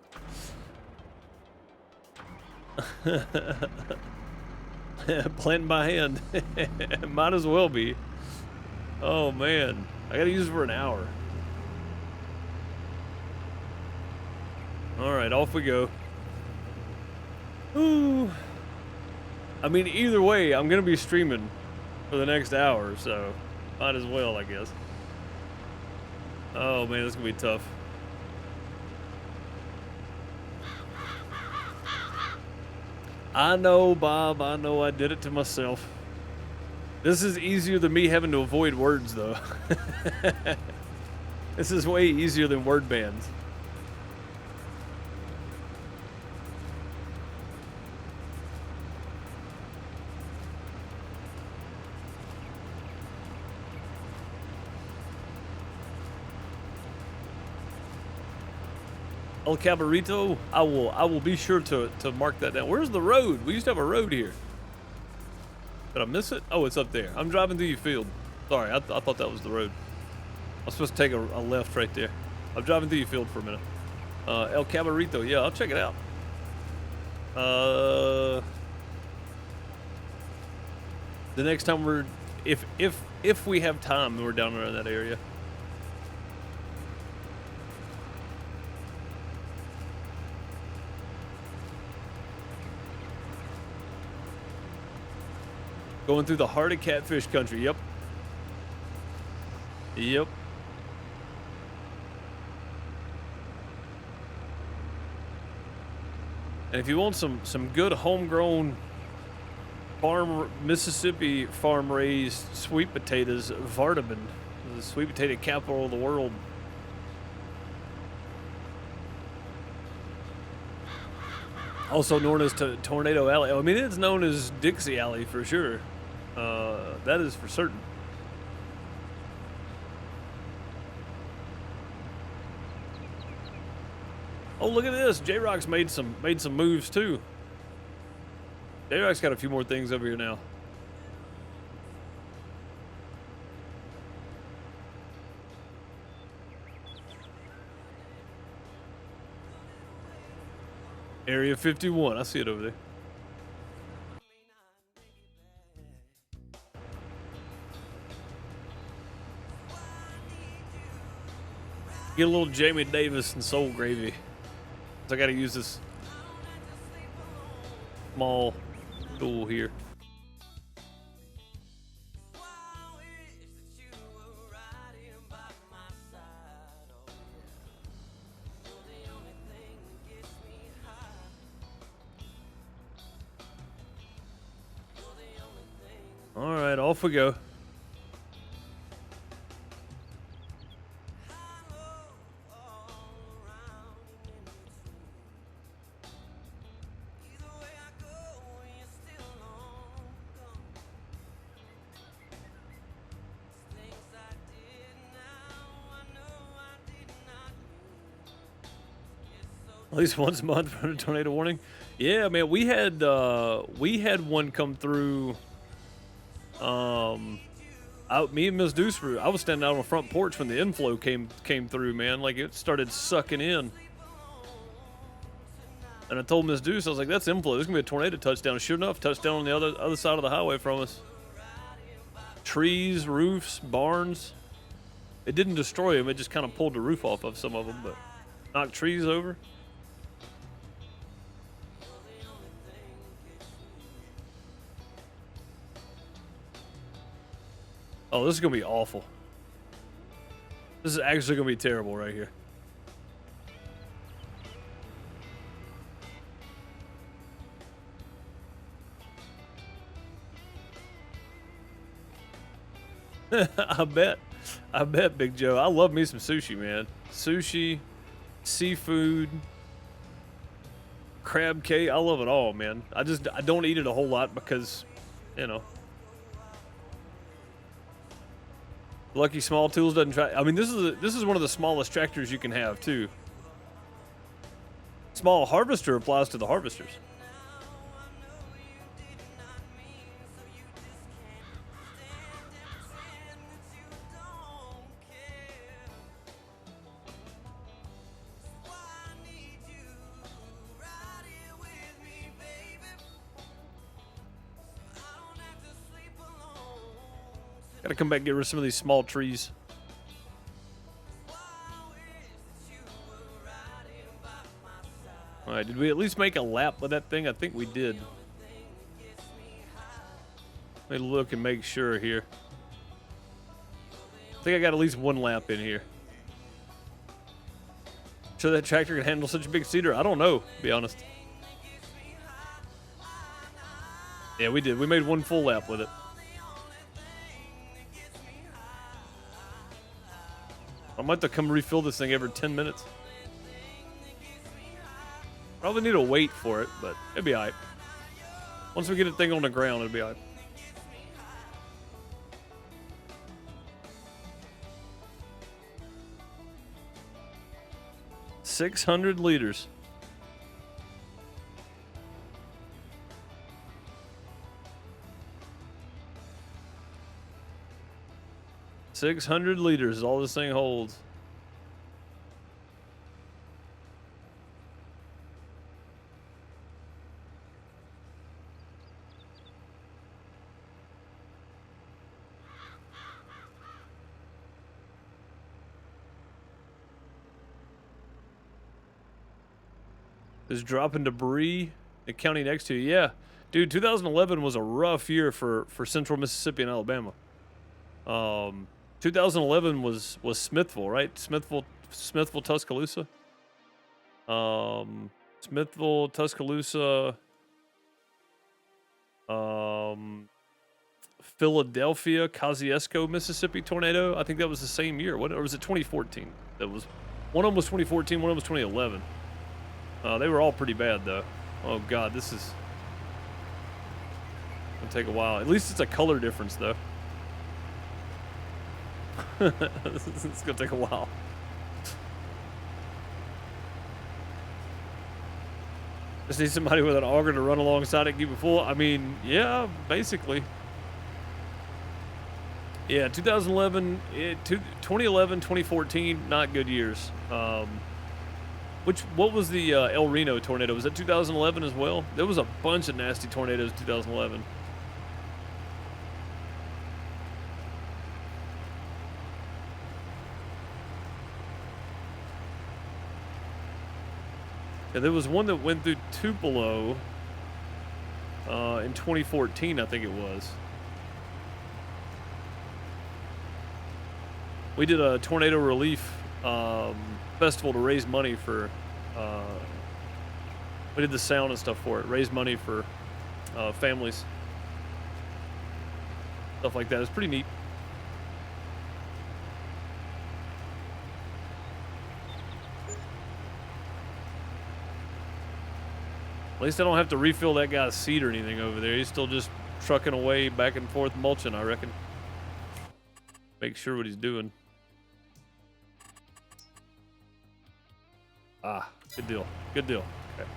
Planting by hand. Might as well be. Oh man. I gotta use it for an hour. All right, off we go. Ooh. I mean, either way, I'm gonna be streaming for the next hour, so might as well, I guess. Oh man, this is gonna be tough. I know, Bob. I know I did it to myself. This is easier than me having to avoid words, though. This is way easier than word bans. El Cabarito, I will be sure to mark that down. Where's the road? We used to have a road here. Did I miss it? Oh, it's up there. I'm driving through your field. Sorry, I thought that was the road. I was supposed to take a left right there. I'm driving through your field for a minute. El Cabarito, yeah, I'll check it out. The next time we're, if we have time, we're down around that area. Going through the heart of catfish country. Yep. Yep. And if you want some good homegrown Mississippi farm raised sweet potatoes, Vardaman, the sweet potato capital of the world. Also known as Tornado Alley. I mean, it's known as Dixie Alley for sure. That is for certain. Oh, look at this. J-Rock's made some moves too. J-Rock's got a few more things over here now. Area 51. I see it over there. Get a little Jamie Davis and Soul Gravy. So I gotta use this small tool here. All right, off we go. At least once a month for a tornado warning. Yeah, man, we had one come through. Me and Miss Deuce I was standing out on the front porch when the inflow came through, man. Like it started sucking in. And I told Miss Deuce, I was like, "That's inflow. There's gonna be a tornado touchdown." Sure enough, touchdown on the other side of the highway from us. Trees, roofs, barns. It didn't destroy them. It just kind of pulled the roof off of some of them, but knocked trees over. Oh, this is gonna be awful. This is actually gonna be terrible right here. I bet, Big Joe. I love me some sushi, man. Sushi, seafood, crab cake. I love it all, man. I don't eat it a whole lot because, you know. Lucky Small Tools doesn't try. I mean, this is one of the smallest tractors you can have too. Small harvester applies to the harvesters. Gotta come back and get rid of some of these small trees. All right, did we at least make a lap with that thing? I think we did. Let me look and make sure here. I think I got at least one lap in here. Sure that tractor can handle such a big cedar? I don't know, to be honest. Yeah, we did. We made one full lap with it. I might have to come refill this thing every 10 minutes. Probably need to wait for it, but it'll be alright. Once we get the thing on the ground, it'll be alright. $600 liters. $600 is all this thing holds. Is dropping debris the county next to you. Yeah. Dude, 2011 was a rough year for central Mississippi and Alabama. 2011 was Smithville, right? Smithville, Tuscaloosa. Smithville, Tuscaloosa. Philadelphia, Kosciuszko, Mississippi tornado. I think that was the same year. Or was it 2014? That was one of them was 2014, one of them was 2011. They were all pretty bad though. Oh god, this is gonna take a while. At least it's a color difference though. It's gonna take a while. Just need somebody with an auger to run alongside it and keep it full. I mean, yeah, basically. Yeah, 2011, 2011, 2014, not good years. What was the El Reno tornado? Was that 2011 as well? There was a bunch of nasty tornadoes in 2011. Yeah, there was one that went through Tupelo in 2014, I think it was. We did a tornado relief festival to raise money for we did the sound and stuff for it, raise money for families, stuff like that. It's pretty neat. At least I don't have to refill that guy's seed or anything over there. He's still just trucking away back and forth mulching, I reckon. Make sure what he's doing. Ah, good deal. Good deal. Okay.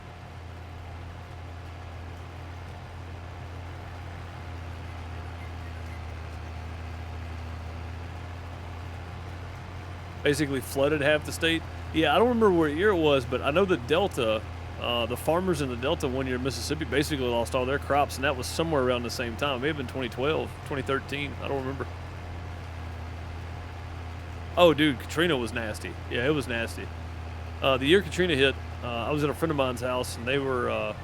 Basically flooded half the state. Yeah, I don't remember what year it was, but I know the Delta, the farmers in the Delta one year in Mississippi basically lost all their crops, and that was somewhere around the same time. It may have been 2012, 2013. I don't remember. Oh, dude, Katrina was nasty. Yeah, it was nasty. The year Katrina hit, I was at a friend of mine's house, and they were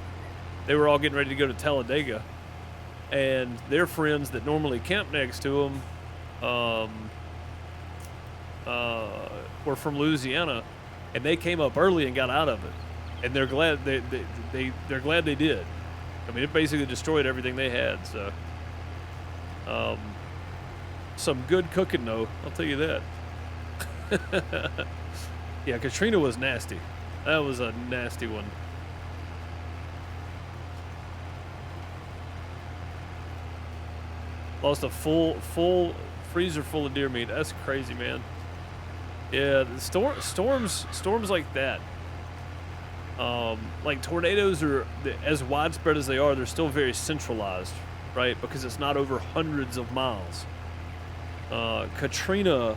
all getting ready to go to Talladega, and their friends that normally camp next to them were from Louisiana, and they came up early and got out of it, and they're glad they're glad they did. I mean, it basically destroyed everything they had. So, some good cooking though, I'll tell you that. Yeah, Katrina was nasty. That was a nasty one. Lost a full freezer full of deer meat. That's crazy, man. Yeah, the storms like that. Like tornadoes are as widespread as they are. They're still very centralized, right? Because it's not over hundreds of miles. Katrina,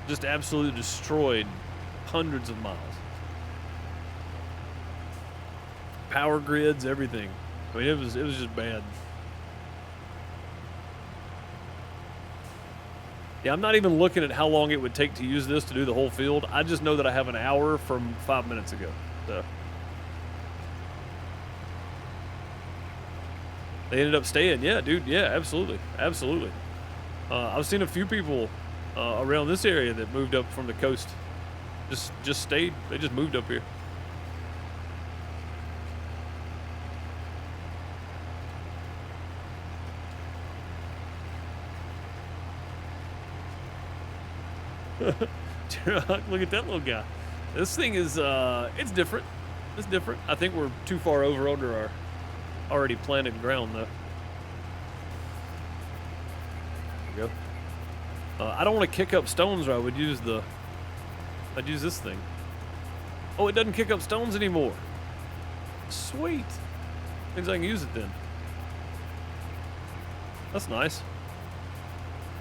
just absolutely destroyed hundreds of miles. Power grids, everything. I mean, it was just bad. Yeah, I'm not even looking at how long it would take to use this to do the whole field. I just know that I have an hour from 5 minutes ago. So they ended up staying. Yeah, dude. Yeah, absolutely. Absolutely. I've seen a few people around this area that moved up from the coast. Just stayed. They just moved up here. Look at that little guy. This thing is it's different. It's different. I think we're too far over under our already planted ground though. There we go. I don't want to kick up stones, or I'd use this thing. Oh, it doesn't kick up stones anymore. Sweet. Means I can use it then. That's nice.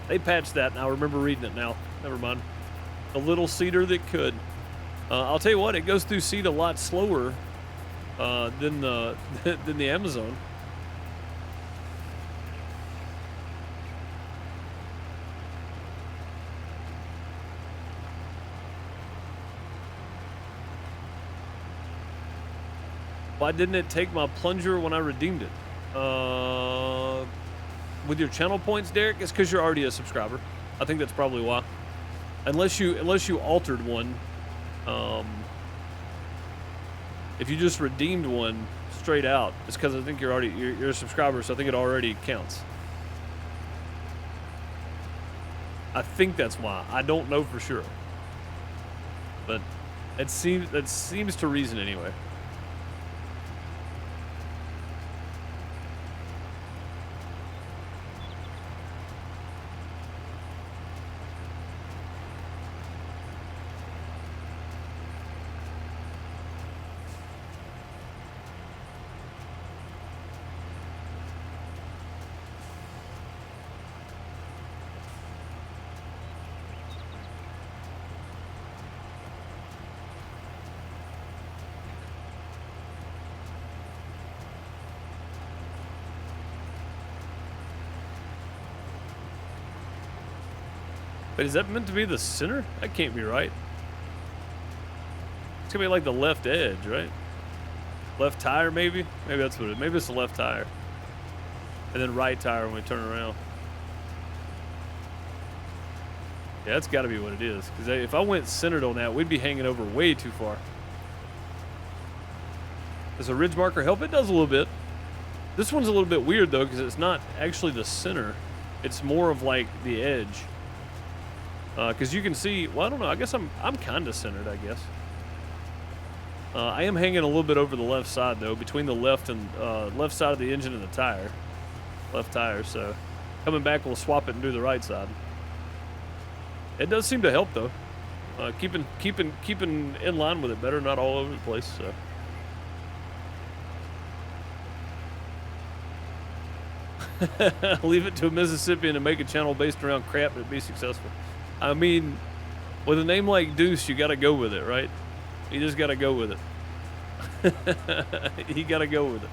They patched that, and I remember reading it now. Never mind. A little cedar that could. I'll tell you what, it goes through seed a lot slower than the Amazon. Why didn't it take my plunger when I redeemed it? With your channel points, Derek, it's because you're already a subscriber. I think that's probably why. Unless you altered one. If you just redeemed one straight out, it's because I think you're a subscriber, so I think it already counts. I think that's why. I don't know for sure, but that seems to reason anyway. But is that meant to be the center? That can't be right. It's gonna be like the left edge, right? Left tire, maybe? Maybe that's what it is. Maybe it's the left tire. And then right tire when we turn around. Yeah, that's gotta be what it is. Because if I went centered on that, we'd be hanging over way too far. Does a ridge marker help? It does a little bit. This one's a little bit weird though, because it's not actually the center. It's more of like the edge. Because you can see, well, I don't know. I guess I'm kind of centered, I guess. I am hanging a little bit over the left side, though, between the left side of the engine and the tire. Left tire, so coming back, we'll swap it and do the right side. It does seem to help, though. Keeping in line with it better, not all over the place, so. Leave it to a Mississippian to make a channel based around crap and be successful. I mean, with a name like Deuce, you got to go with it, right? You just got to go with it. You got to go with it.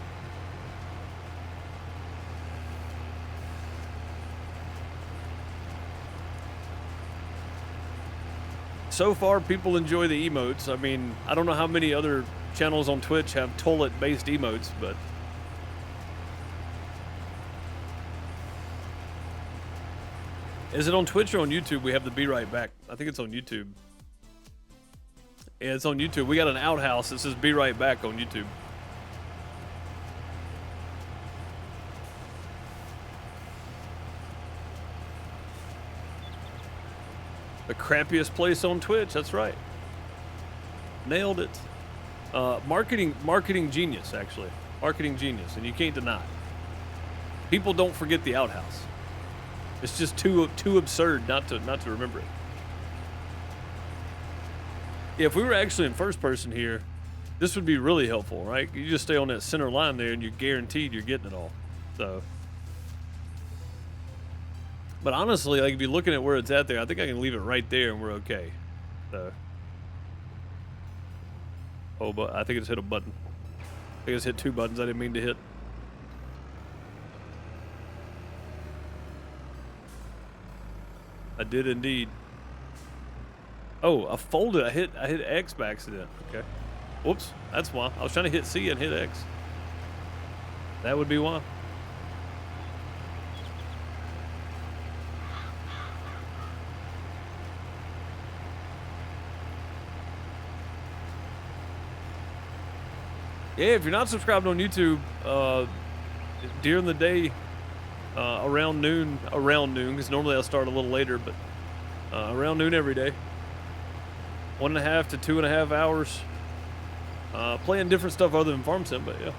So far, people enjoy the emotes. I mean, I don't know how many other channels on Twitch have toilet-based emotes, but... Is it on Twitch or on YouTube? We have the Be Right Back. I think it's on YouTube. Yeah, it's on YouTube. We got an outhouse that says Be Right Back on YouTube. The crappiest place on Twitch. That's right. Nailed it. Marketing genius, actually. Marketing genius, and you can't deny it. People don't forget the outhouse. It's just too absurd not to remember it. Yeah, if we were actually in first person here, this would be really helpful, right? You just stay on that center line there, and you're guaranteed you're getting it all. So, but honestly, like if you're looking at where it's at there, I think I can leave it right there, and we're okay. So, oh, but I think it's hit a button. I think it's hit 2 buttons I didn't mean to hit. I did indeed. Oh, I folded. I hit X by accident. Okay. Whoops. That's why. I was trying to hit C and hit X. That would be why. Yeah, if you're not subscribed on YouTube, during the day, around noon, because normally I'll start a little later, but around noon every day, 1.5 to 2.5 hours, playing different stuff other than Farm Sim, but yeah.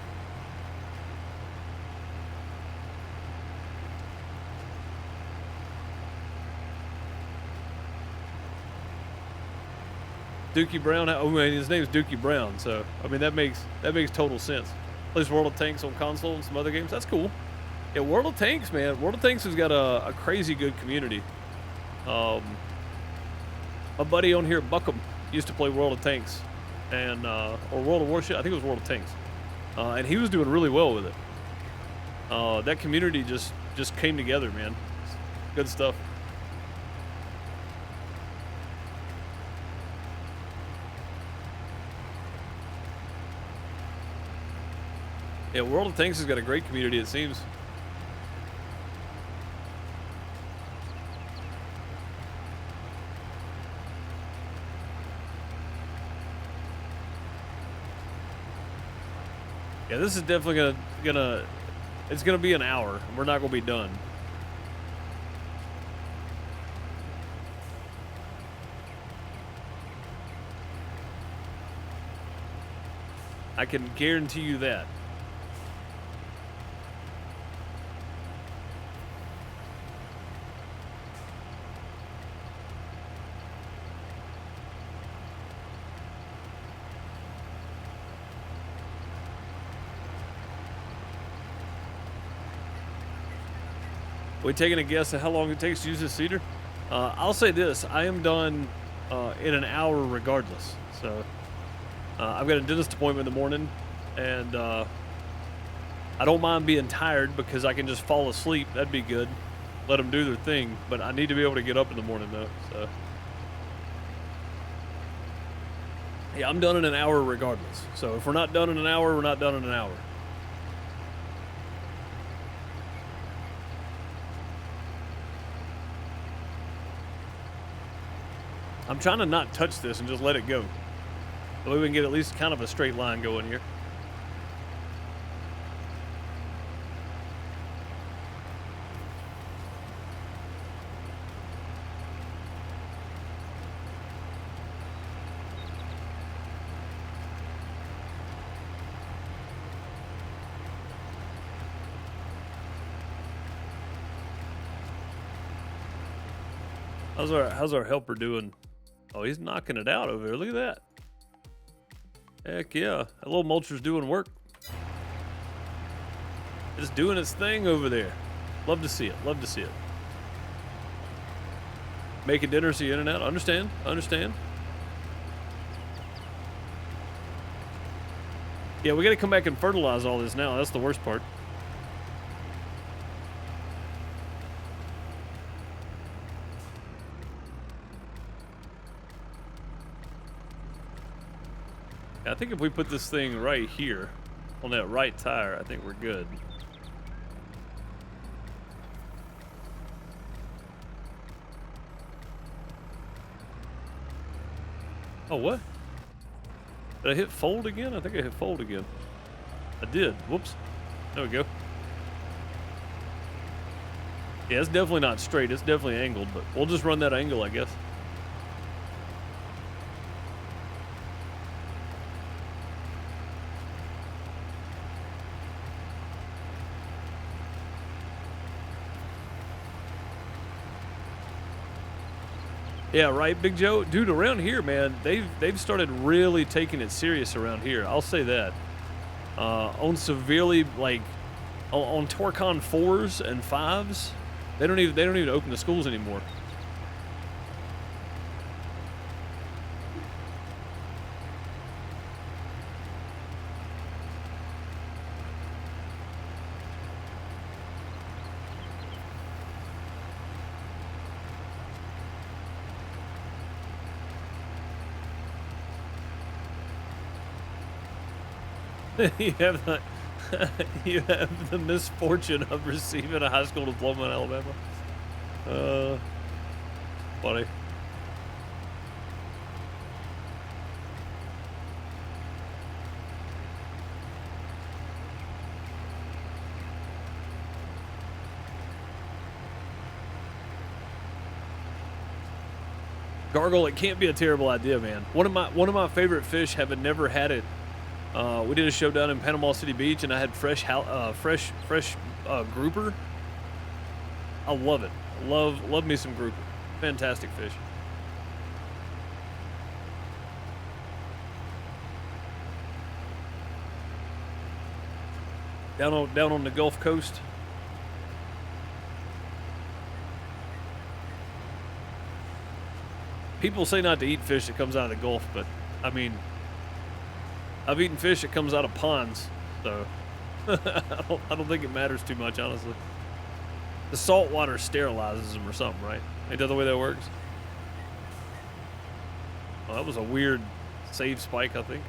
Dookie Brown. Oh man, his name's Dookie Brown. So I mean that makes total sense. Plays World of Tanks on console and some other games. That's cool. Yeah, World of Tanks, man. World of Tanks has got a crazy good community. My buddy on here, Buckham, used to play World of Tanks, and or World of Warship. I think it was World of Tanks, and he was doing really well with it. That community just came together, man. Good stuff. Yeah, World of Tanks has got a great community, it seems. Yeah, this is definitely it's gonna be an hour. We're not gonna be done. I can guarantee you that. We taking a guess at how long it takes to use this seeder? I'll say this: I am done in an hour regardless. So I've got a dentist appointment in the morning, and I don't mind being tired because I can just fall asleep. That'd be good. Let them do their thing, but I need to be able to get up in the morning though. So yeah, I'm done in an hour regardless. So if we're not done in an hour, we're not done in an hour. I'm trying to not touch this and just let it go. So we can get at least kind of a straight line going here. How's our helper doing? Oh, he's knocking it out over there. Look at that. Heck yeah. That little mulcher's doing work. It's doing its thing over there. Love to see it. Love to see it. Making dinner, see in and out. Understand. Yeah, we got to come back and fertilize all this now. That's the worst part. I think if we put this thing right here on that right tire, I think we're good. Oh, what? Did I hit fold again? I think I hit fold again. I did. Whoops. There we go. Yeah, it's definitely not straight. It's definitely angled, but we'll just run that angle, I guess. Yeah, right, Big Joe? Dude, around here, man, they've started really taking it serious around here. I'll say that. On severely, like, on Torcon 4s and 5s, they don't even open the schools anymore. you have the you have the misfortune of receiving a high school diploma in Alabama. Funny. Gargle, it can't be a terrible idea, man. One of my favorite fish, having never had it. We did a show down in Panama City Beach, and I had fresh grouper. I love it. Love me some grouper. Fantastic fish. Down on the Gulf Coast. People say not to eat fish that comes out of the Gulf, but I mean, I've eaten fish that comes out of ponds, so I don't think it matters too much, honestly. The salt water sterilizes them or something, right? Ain't that the way that works? Well, that was a weird save spike, I think.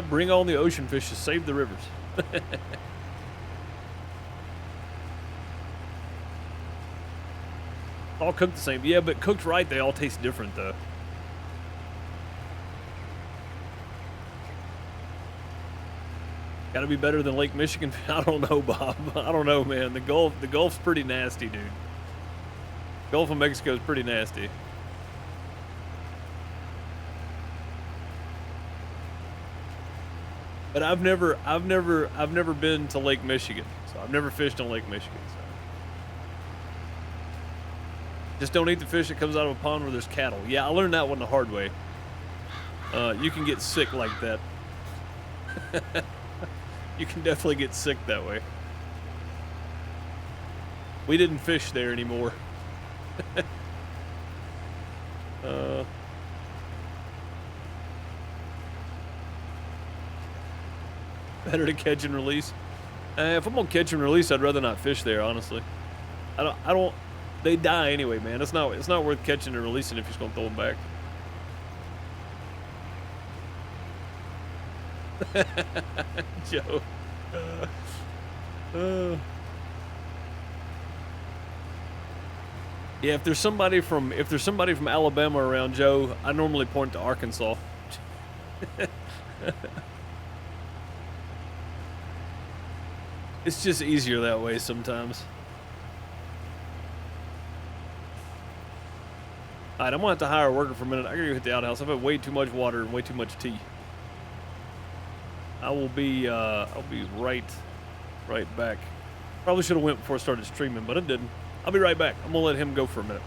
Bring on the ocean fish to save the rivers. All cooked the same. Yeah, but cooked right, they all taste different, though. Gotta be better than Lake Michigan. I don't know, Bob. I don't know, man. The Gulf's pretty nasty, dude. Gulf of Mexico's pretty nasty. But I've never been to Lake Michigan, so I've never fished on Lake Michigan. So. Just don't eat the fish that comes out of a pond where there's cattle. Yeah, I learned that one the hard way. You can get sick like that. You can definitely get sick that way. We didn't fish there anymore. Better to catch and release. If I'm gonna catch and release, I'd rather not fish there, honestly. I don't. They die anyway, man. It's not worth catching and releasing if you're just gonna throw them back. Joe. Yeah, if there's somebody from Alabama around, Joe, I normally point to Arkansas. It's just easier that way sometimes. Alright, I'm gonna have to hire a worker for a minute. I gotta go hit the outhouse. I've had way too much water and way too much tea. I'll be right back. Probably should have went before I started streaming, but I didn't. I'll be right back. I'm gonna let him go for a minute.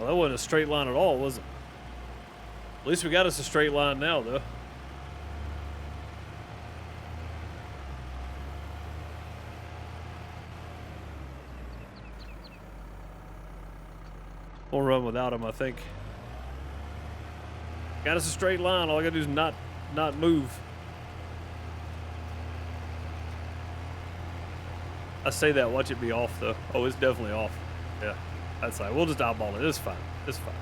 that wasn't a straight line at all, was it? At least we got us a straight line now, though. We'll run without him, I think. Got us a straight line. All I gotta do is not move. I say that, watch it be off though. Oh, it's definitely off. Yeah, that's like, we'll just eyeball it. It's fine. It's fine.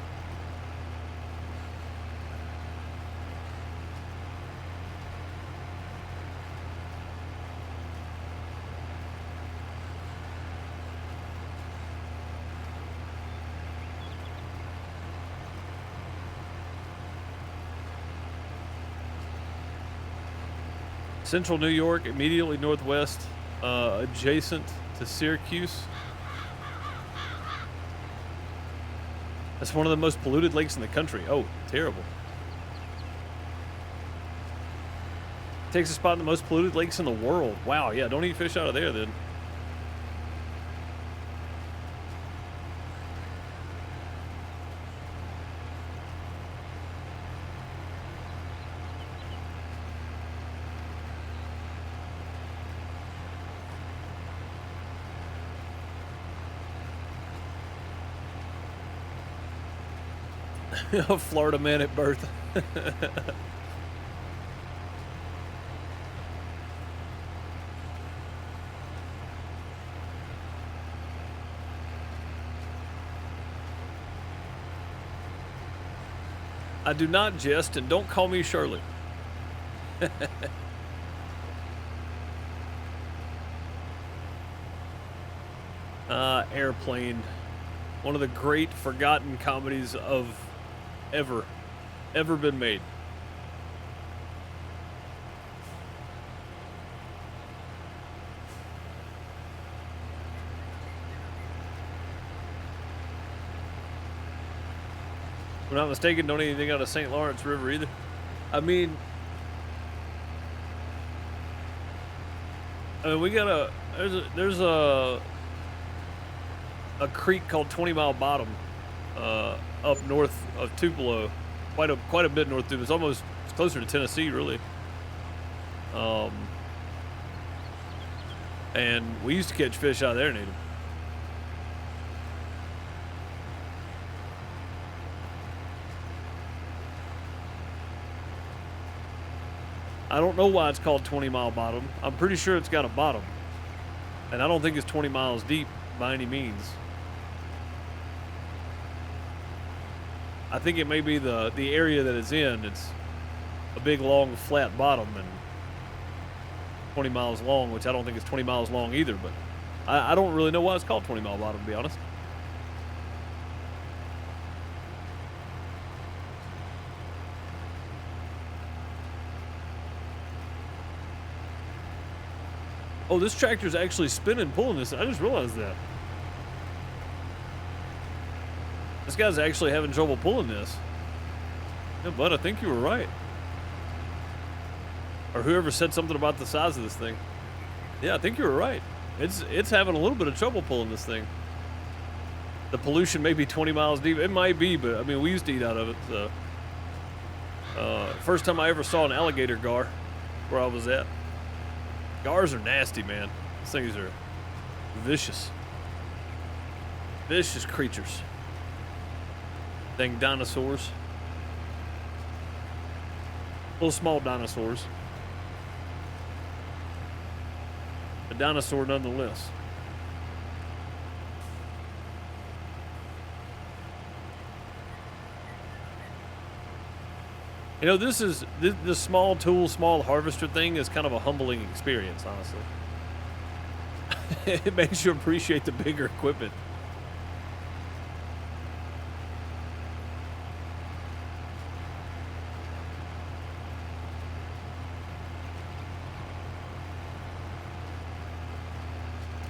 Central New York, immediately northwest, adjacent to Syracuse. That's one of the most polluted lakes in the country. Oh, terrible. Takes a spot in the most polluted lakes in the world. Wow, yeah, don't eat fish out of there then. A Florida man at birth. I do not jest, and don't call me Shirley. Airplane. One of the great forgotten comedies of ever been made. If I'm not mistaken, don't eat anything out of St. Lawrence River either. I mean, we got there's a creek called 20 Mile Bottom up north of Tupelo, quite a bit north of Tupelo. It's closer to Tennessee, really. And we used to catch fish out there and eat them. I don't know why it's called 20 Mile Bottom. I'm pretty sure it's got a bottom. And I don't think it's 20 miles deep by any means. I think it may be the area that it's in. It's a big, long, flat bottom and 20 miles long, which I don't think it's 20 miles long either, but I don't really know why it's called 20 Mile Bottom, to be honest. Oh, this tractor's actually spinning, pulling this. I just realized that. This guy's actually having trouble pulling this. Yeah, bud, I think you were right. Or whoever said something about the size of this thing. Yeah, I think you were right. It's having a little bit of trouble pulling this thing. The pollution may be 20 miles deep. It might be, but I mean, we used to eat out of it. So, first time I ever saw an alligator gar, where I was at. Gars are nasty, man. These things are vicious. Vicious creatures. Dang dinosaurs. Little small dinosaurs. A dinosaur nonetheless. You know, this small tool, small harvester thing is kind of a humbling experience, honestly. It makes you appreciate the bigger equipment.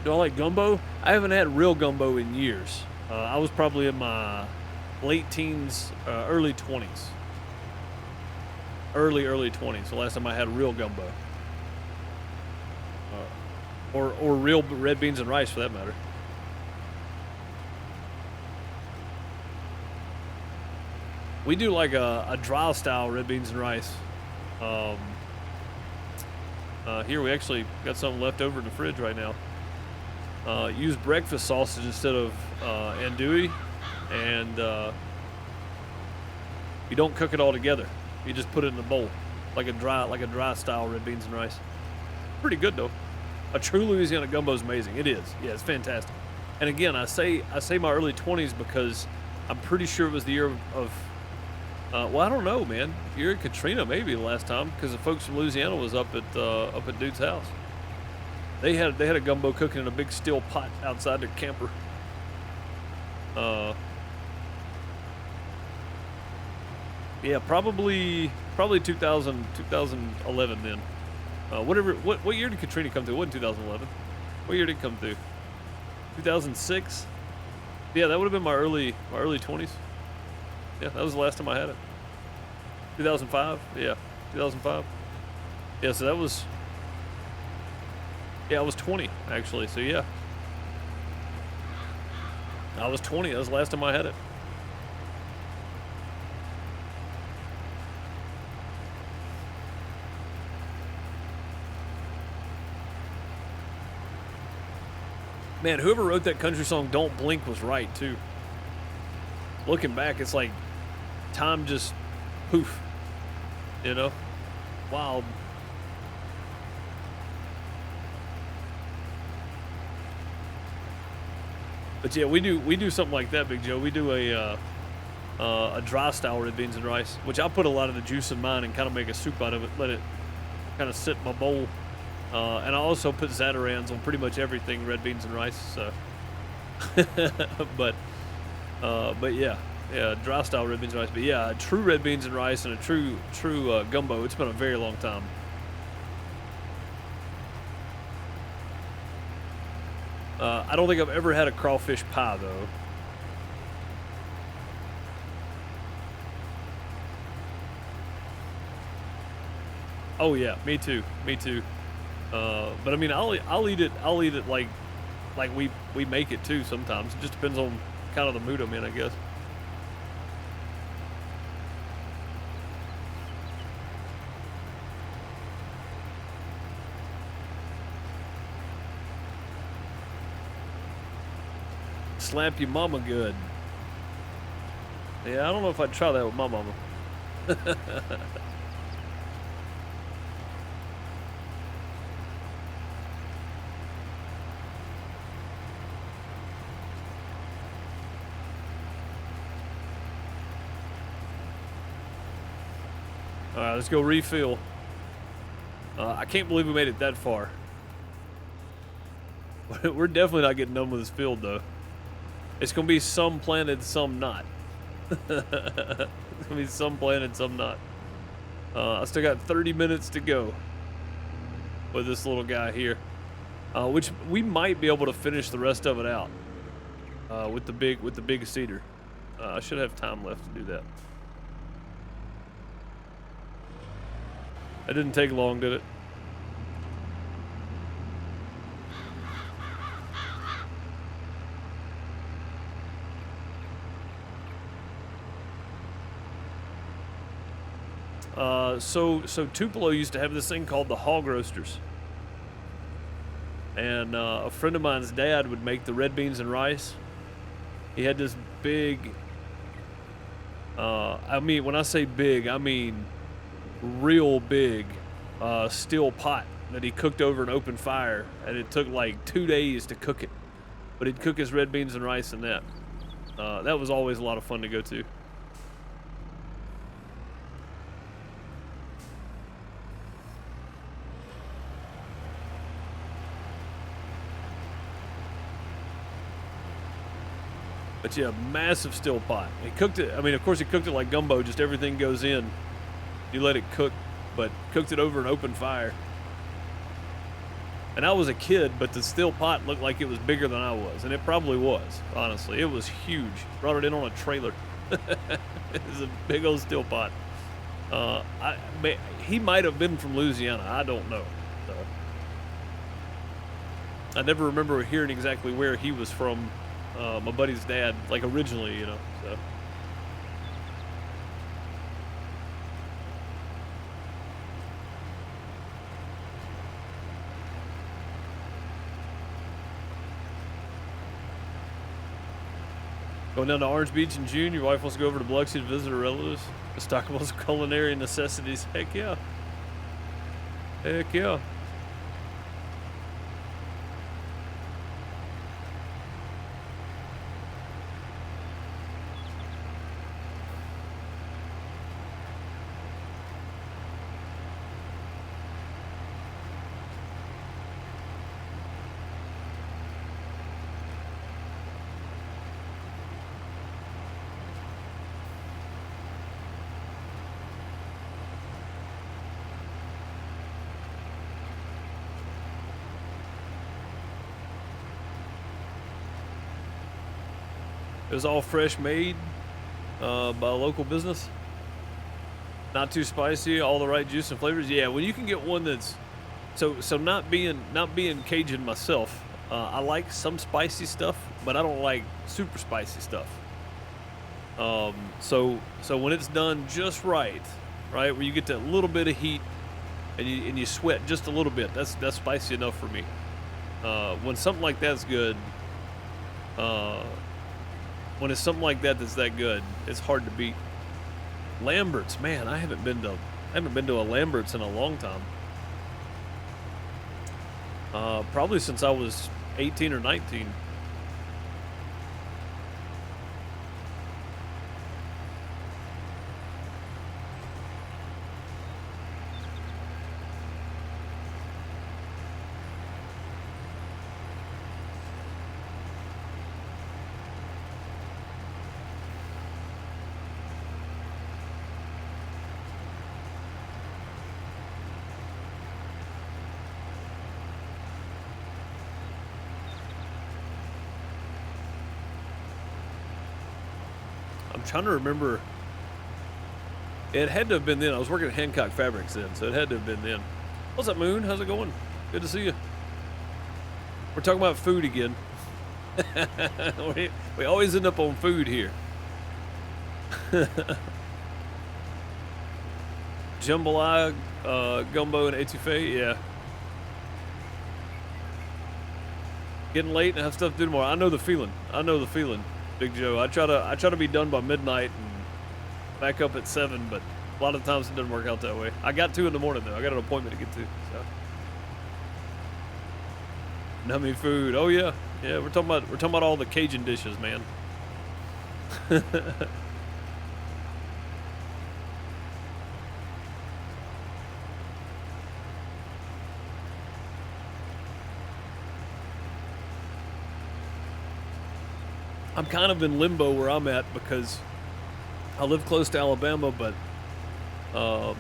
Do I like gumbo? I haven't had real gumbo in years. I was probably in my late teens, early 20s. Early 20s, the last time I had real gumbo. Or real red beans and rice, for that matter. We do like a dry style red beans and rice. Here we actually got something left over in the fridge right now. Use breakfast sausage instead of andouille, and you don't cook it all together. You just put it in a bowl, like a dry style red beans and rice. Pretty good though. A true Louisiana gumbo is amazing. It is. Yeah, it's fantastic. And again, I say my early 20s because I'm pretty sure it was the year of well, I don't know, man. Year of Katrina, maybe the last time, because the folks from Louisiana was up at dude's house. They had a gumbo cooking in a big steel pot outside their camper. Yeah, probably 2011 then. What year did Katrina come through? It wasn't 2011. What year did it come through? 2006. Yeah, that would have been my early 20s. Yeah, that was the last time I had it. 2005. Yeah, 2005. Yeah, so that was. Yeah, I was 20 actually. So yeah, I was 20. That was the last time I had it. Man, whoever wrote that country song "Don't Blink" was right too. Looking back, it's like time just poof, you know, wild. But yeah, we do something like that, Big Joe. We do a dry style red beans and rice, which I put a lot of the juice in mine and kind of make a soup out of it. Let it kind of sit in my bowl, and I also put Zatarain's on pretty much everything red beans and rice. So, but yeah, dry style red beans and rice. But yeah, true red beans and rice and a true gumbo. It's been a very long time. I don't think I've ever had a crawfish pie though. Oh yeah, me too. But I mean, I'll eat it. I'll eat it like we make it too. Sometimes it just depends on kind of the mood I'm in, I guess. Slap your mama good. Yeah, I don't know if I'd try that with my mama. All right, let's go refill. I can't believe we made it that far. We're definitely not getting done with this field, though. It's going to be some planted, some not. It's going to be some planted, some not. I still got 30 minutes to go with this little guy here, which we might be able to finish the rest of it out with the big cedar. I should have time left to do that. That didn't take long, did it? So Tupelo used to have this thing called the hog roasters, and a friend of mine's dad would make the red beans and rice. He had this big, I mean, when I say big, I mean real big steel pot that he cooked over an open fire, and it took like 2 days to cook it, but he'd cook his red beans and rice in that. That was always a lot of fun to go to. But yeah, massive steel pot. He cooked it. I mean, of course, he cooked it like gumbo. Just everything goes in. You let it cook, but cooked it over an open fire. And I was a kid, but the steel pot looked like it was bigger than I was, and it probably was. Honestly, it was huge. Brought it in on a trailer. It was a big old steel pot. He might have been from Louisiana. I don't know. So, I never remember hearing exactly where he was from. My buddy's dad, like originally, you know. So Going down to Orange Beach in June. Your wife wants to go over to Biloxi to visit her relatives. Let's talk about some culinary necessities. Heck yeah. Heck yeah. It was all fresh made by a local business. Not too spicy, all the right juice and flavors. Yeah, when you can get one that's so not being Cajun myself, I like some spicy stuff, but I don't like super spicy stuff. So when it's done just right, where you get that little bit of heat and you sweat just a little bit, that's spicy enough for me. When something like that's good, when it's something like that that's that good, it's hard to beat. Lambert's, man, I haven't been to a Lambert's in a long time. Probably since I was 18 or 19. I'm trying to remember. It had to have been then. I was working at Hancock Fabrics then, so it had to have been then. What's up, Moon? How's it going? Good to see you. We're talking about food again. we always end up on food here. Jambalaya, gumbo, and etouffee, yeah. Getting late and have stuff to do tomorrow. I know the feeling. Big Joe. I try to be done by midnight and back up at 7, but a lot of times it doesn't work out that way. I got 2 in the morning though. I got an appointment to get to. So. Nummy food. Oh yeah, yeah. We're talking about all the Cajun dishes, man. I'm kind of in limbo where I'm at because I live close to Alabama, but I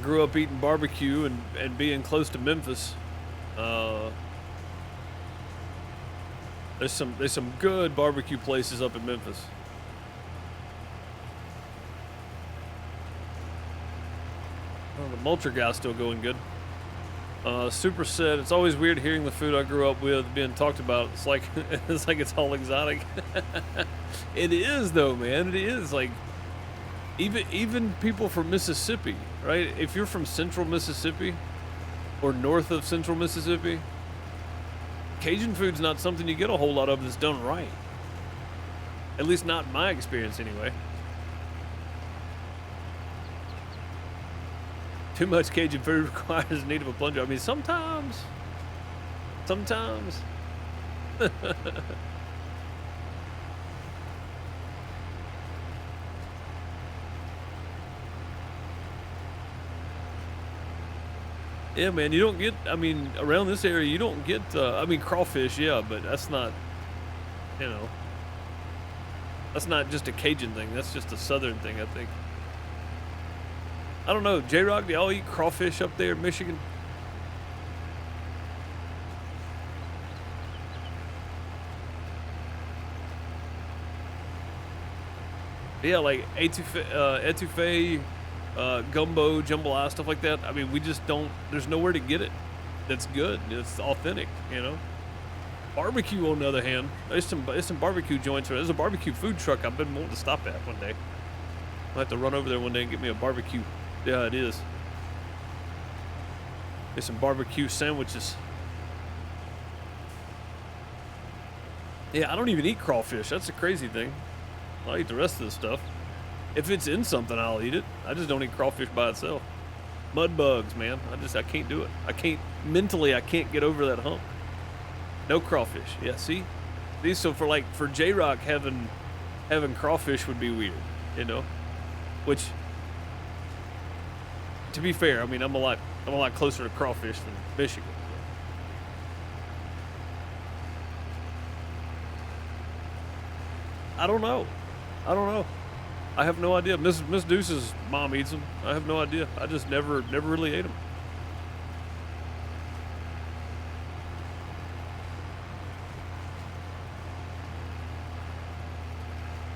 grew up eating barbecue and being close to Memphis. There's some good barbecue places up in Memphis. Oh, the Mulcher guy's still going good. Super said, it's always weird hearing the food I grew up with being talked about. It's like it's all exotic. It is though, man. It is like even people from Mississippi, right? If you're from central Mississippi or north of central Mississippi, Cajun food's not something you get a whole lot of that's done right. At least not in my experience anyway. Too much Cajun food requires need of a plunger. I mean, sometimes. Yeah, man, you don't get, I mean, around this area, you don't get, I mean, crawfish, yeah, but that's not, that's not just a Cajun thing. That's just a Southern thing, I think. I don't know, J-Rock, do y'all eat crawfish up there in Michigan? Yeah, like etouffee, gumbo, jambalaya, stuff like that. I mean, we just don't, there's nowhere to get it that's good. It's authentic, Barbecue, on the other hand, there's some barbecue joints. There's a barbecue food truck I've been wanting to stop at one day. I'll have to run over there one day and get me a barbecue. Yeah, it is. There's some barbecue sandwiches. Yeah, I don't even eat crawfish. That's the crazy thing. I'll eat the rest of the stuff. If it's in something, I'll eat it. I just don't eat crawfish by itself. Mud bugs, man. I can't do it. Mentally, I can't get over that hump. No crawfish. Yeah, see? So for J-Rock, having crawfish would be weird, you know? Which, to be fair, I mean, I'm a lot closer to crawfish than Michigan. I don't know. I have no idea. Miss Deuce's mom eats them. I have no idea. I just never really ate them.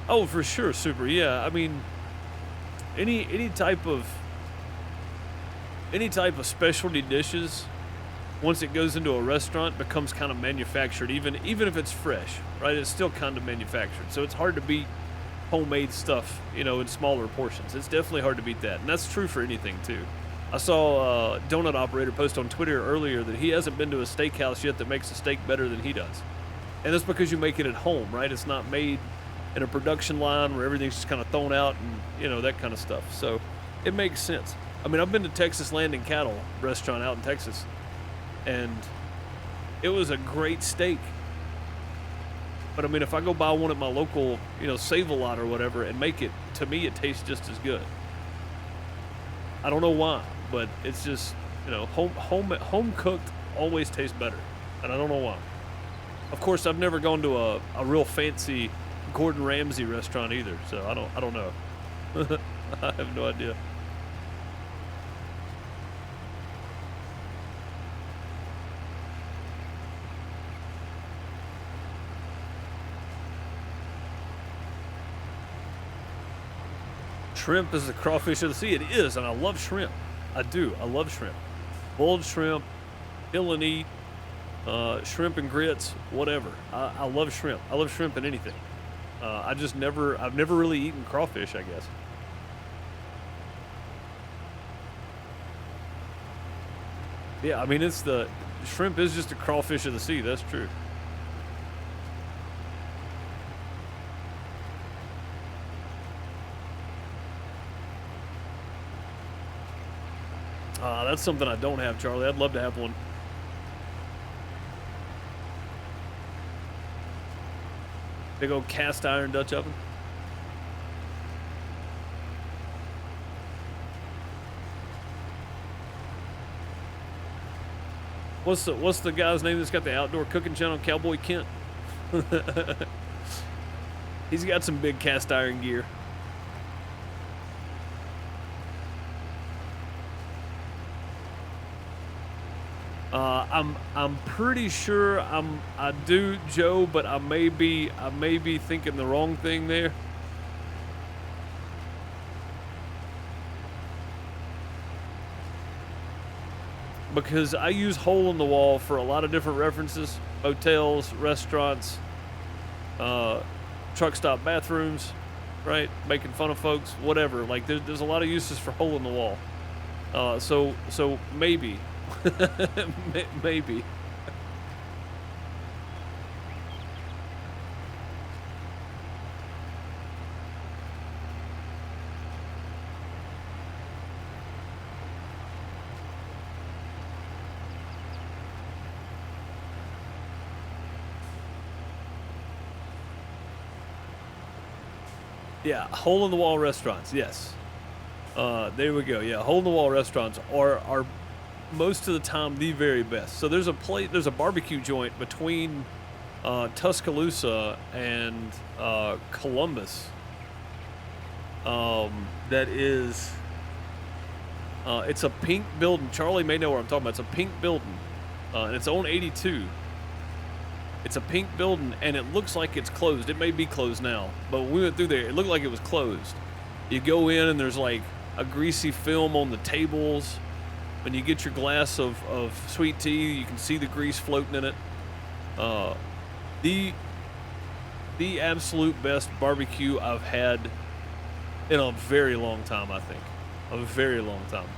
Oh, for sure, super. Yeah, I mean, any type of specialty dishes, once it goes into a restaurant, becomes kind of manufactured. Even if it's fresh, right? It's still kind of manufactured. So it's hard to beat homemade stuff, you know, in smaller portions. It's definitely hard to beat that, and that's true for anything too. I saw a donut operator post on Twitter earlier that he hasn't been to a steakhouse yet that makes a steak better than he does, and that's because you make it at home, right? It's not made in a production line where everything's just kind of thrown out and, you know, that kind of stuff. So it makes sense. I mean, I've been to Texas Landing Cattle restaurant out in Texas, and it was a great steak. But I mean, if I go buy one at my local, you know, Save-A-Lot or whatever and make it, to me, it tastes just as good. I don't know why, but it's just, you know, home cooked always tastes better, and I don't know why. Of course, I've never gone to a real fancy Gordon Ramsay restaurant either, so I don't know. I have no idea. Shrimp is the crawfish of the sea. It is, and I love shrimp. I do. I love shrimp. Boiled shrimp, kill and eat, shrimp and grits, whatever. I love shrimp. I love shrimp in anything. I've never really eaten crawfish, I guess. Yeah, I mean, shrimp is just a crawfish of the sea. That's true. That's something I don't have, Charlie. I'd love to have one. Big old cast iron Dutch oven. What's the guy's name that's got the outdoor cooking channel? Cowboy Kent. He's got some big cast iron gear. I'm pretty sure I do, Joe, but I may be thinking the wrong thing there. Because I use hole in the wall for a lot of different references: hotels, restaurants, truck stop bathrooms, right? Making fun of folks, whatever. Like there's a lot of uses for hole in the wall. So maybe. Maybe. Yeah, hole in the wall restaurants. Yes. There we go. Yeah, hole in the wall restaurants are most of the time the very best. So there's a barbecue joint between Tuscaloosa and Columbus that is it's a pink building. Charlie may know what I'm talking about. It's a pink building and it's on 82. It's a pink building and it looks like it's closed. It may be closed now, but when we went through there, it looked like it was closed. You go in and there's like a greasy film on the tables. When you get your glass of sweet tea, you can see the grease floating in it. The absolute best barbecue I've had in a very long time, I think. A very long time.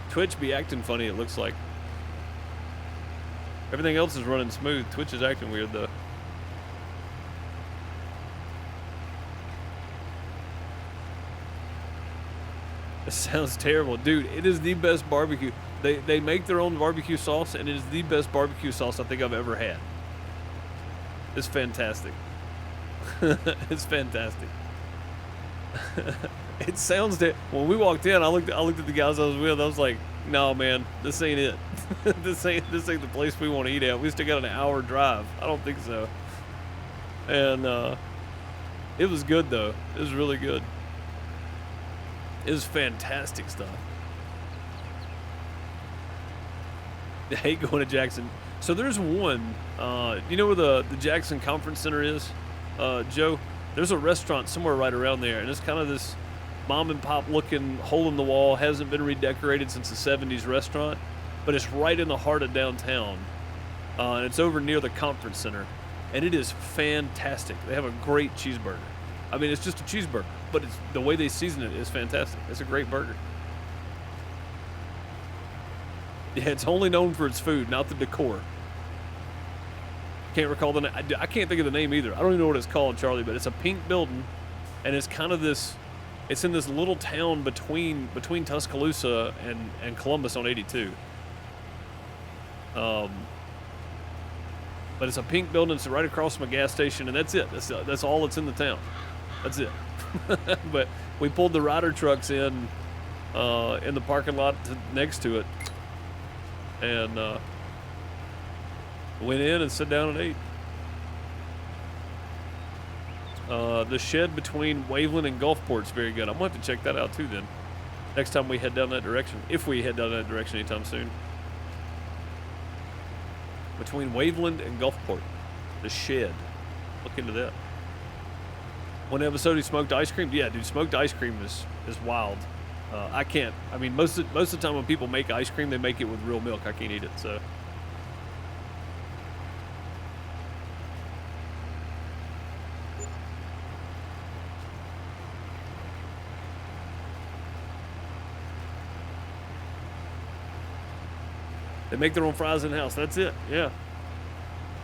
Twitch be acting funny, it looks like. Everything else is running smooth. Twitch is acting weird though. It sounds terrible, dude. It is the best barbecue. They make their own barbecue sauce, and it is the best barbecue sauce I think I've ever had. It's fantastic. It's fantastic. It sounds when we walked in, I looked at the guys I was with. I was like, "No, man, this ain't it. this ain't the place we want to eat at. We still got an hour drive. I don't think so." And it was good though. It was really good. It was fantastic stuff. I hate going to Jackson. So there's one. You know where the Jackson Conference Center is, Joe? There's a restaurant somewhere right around there, and it's kind of this mom and pop looking hole in the wall, hasn't been redecorated since the 70s restaurant, but it's right in the heart of downtown, and it's over near the conference center, and it is fantastic. They have a great cheeseburger. I mean, it's just a cheeseburger, but it's the way they season it is fantastic. It's a great burger. Yeah, it's only known for its food, not the decor. Can't recall the name. I can't think of the name either. I don't even know what it's called, Charlie, but it's a pink building, and it's kind of this. It's in this little town between Tuscaloosa and Columbus on 82. But it's a pink building. It's right across from a gas station, and that's it. That's all that's in the town. That's it. But we pulled the Ryder trucks in the parking lot next to it, and went in and sat down and ate. The shed between Waveland and Gulfport's very good. I'm going to have to check that out too then. Next time we head down that direction. If we head down that direction anytime soon. Between Waveland and Gulfport. The shed. Look into that. One episode he smoked ice cream. Yeah, dude, smoked ice cream is wild. I can't. I mean, most of the time when people make ice cream, they make it with real milk. I can't eat it, so. They make their own fries in house. That's it. Yeah.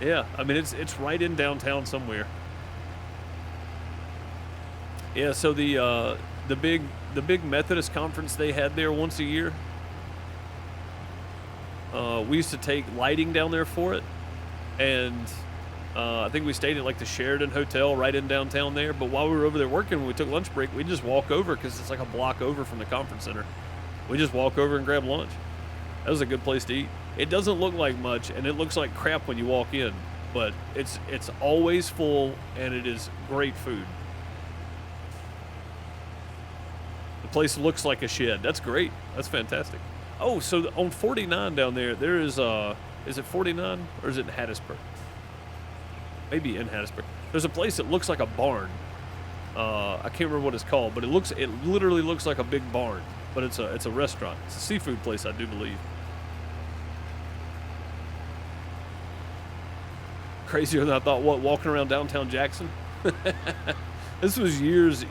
Yeah. I mean, it's right in downtown somewhere. Yeah. So the big Methodist conference they had there once a year. We used to take lighting down there for it, and I think we stayed at like the Sheridan Hotel right in downtown there. But while we were over there working, when we took lunch break, we just walk over because it's like a block over from the conference center. We just walk over and grab lunch. That was a good place to eat. It doesn't look like much, and it looks like crap when you walk in, but it's always full, and it is great food. The place looks like a shed. That's great. That's fantastic. Oh, so on 49 down there is it 49 or is it in Hattiesburg? Maybe in Hattiesburg. There's a place that looks like a barn. I can't remember what it's called, but it literally looks like a big barn. But it's a restaurant. It's a seafood place, I do believe. Crazier than I thought. What, walking around downtown Jackson? This was years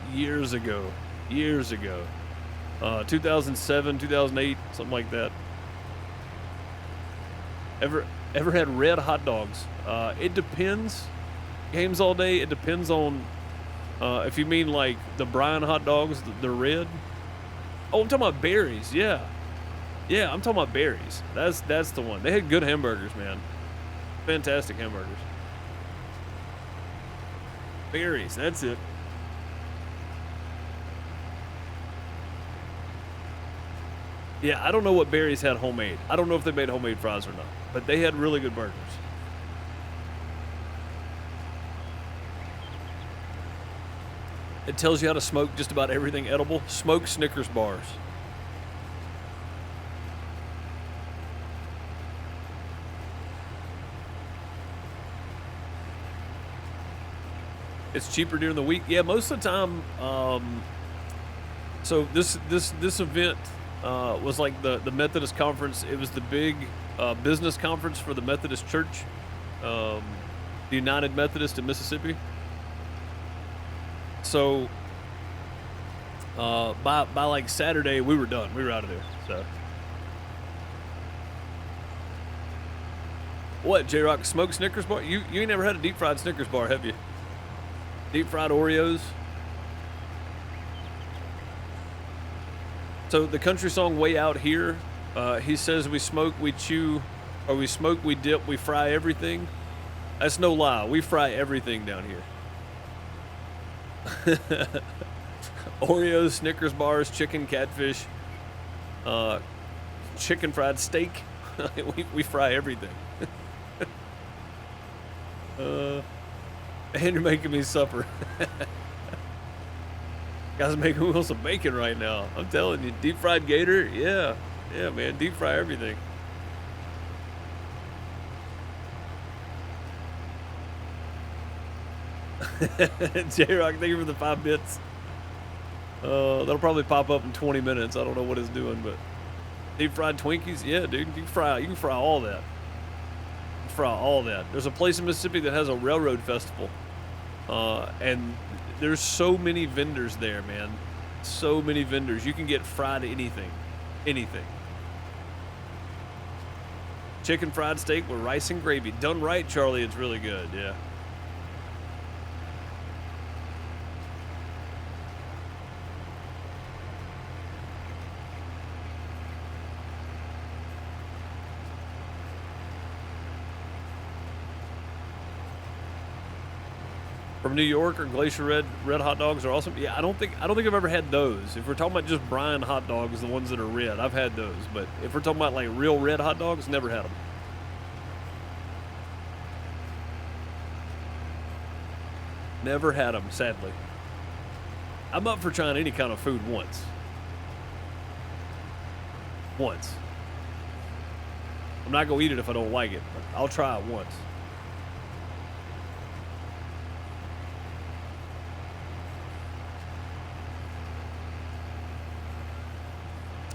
ago. 2007, 2008, something like that. Ever had red hot dogs? It depends. Games all day. It depends on if you mean like the Bryan hot dogs, the red. Oh, I'm talking about Berries. Yeah, I'm talking about Berries. That's the one. They had good hamburgers, man. Fantastic hamburgers. Berries. That's it. Yeah, I don't know what Berries had homemade. I don't know if they made homemade fries or not, but they had really good burgers. It tells you how to smoke just about everything edible. Smoke Snickers bars. It's cheaper during the week. Yeah, most of the time. So this event was like the Methodist conference. It was the big business conference for the Methodist Church, the United Methodist in Mississippi. So by like Saturday, we were done. We were out of there. So What, J-Rock? Smoked Snickers bar? You ain't never had a deep fried Snickers bar, have you? Deep fried Oreos? So the country song Way Out Here, he says we smoke, we chew, or we smoke, we dip, we fry everything. That's no lie. We fry everything down here. Oreos, Snickers bars, chicken, catfish, chicken fried steak. we fry everything. And you're making me suffer. Guys making me want some bacon right now. I'm telling you, deep fried gator, yeah, man, deep fry everything. J-Rock, thank you for the 5 bits. That'll probably pop up in 20 minutes. I don't know what it's doing, but deep fried Twinkies, yeah, dude, you can fry all that. There's a place in Mississippi that has a railroad festival, and there's so many vendors there, man. So many vendors. You can get fried anything. Chicken fried steak with rice and gravy. Done right, Charlie, it's really good, yeah. From New York or Glacier Red hot dogs are awesome. Yeah, I don't think I've ever had those. If we're talking about just Bryan hot dogs, the ones that are red, I've had those. But if we're talking about like real red hot dogs, never had them. Never had them, sadly. I'm up for trying any kind of food once. I'm not gonna eat it if I don't like it, but I'll try it once.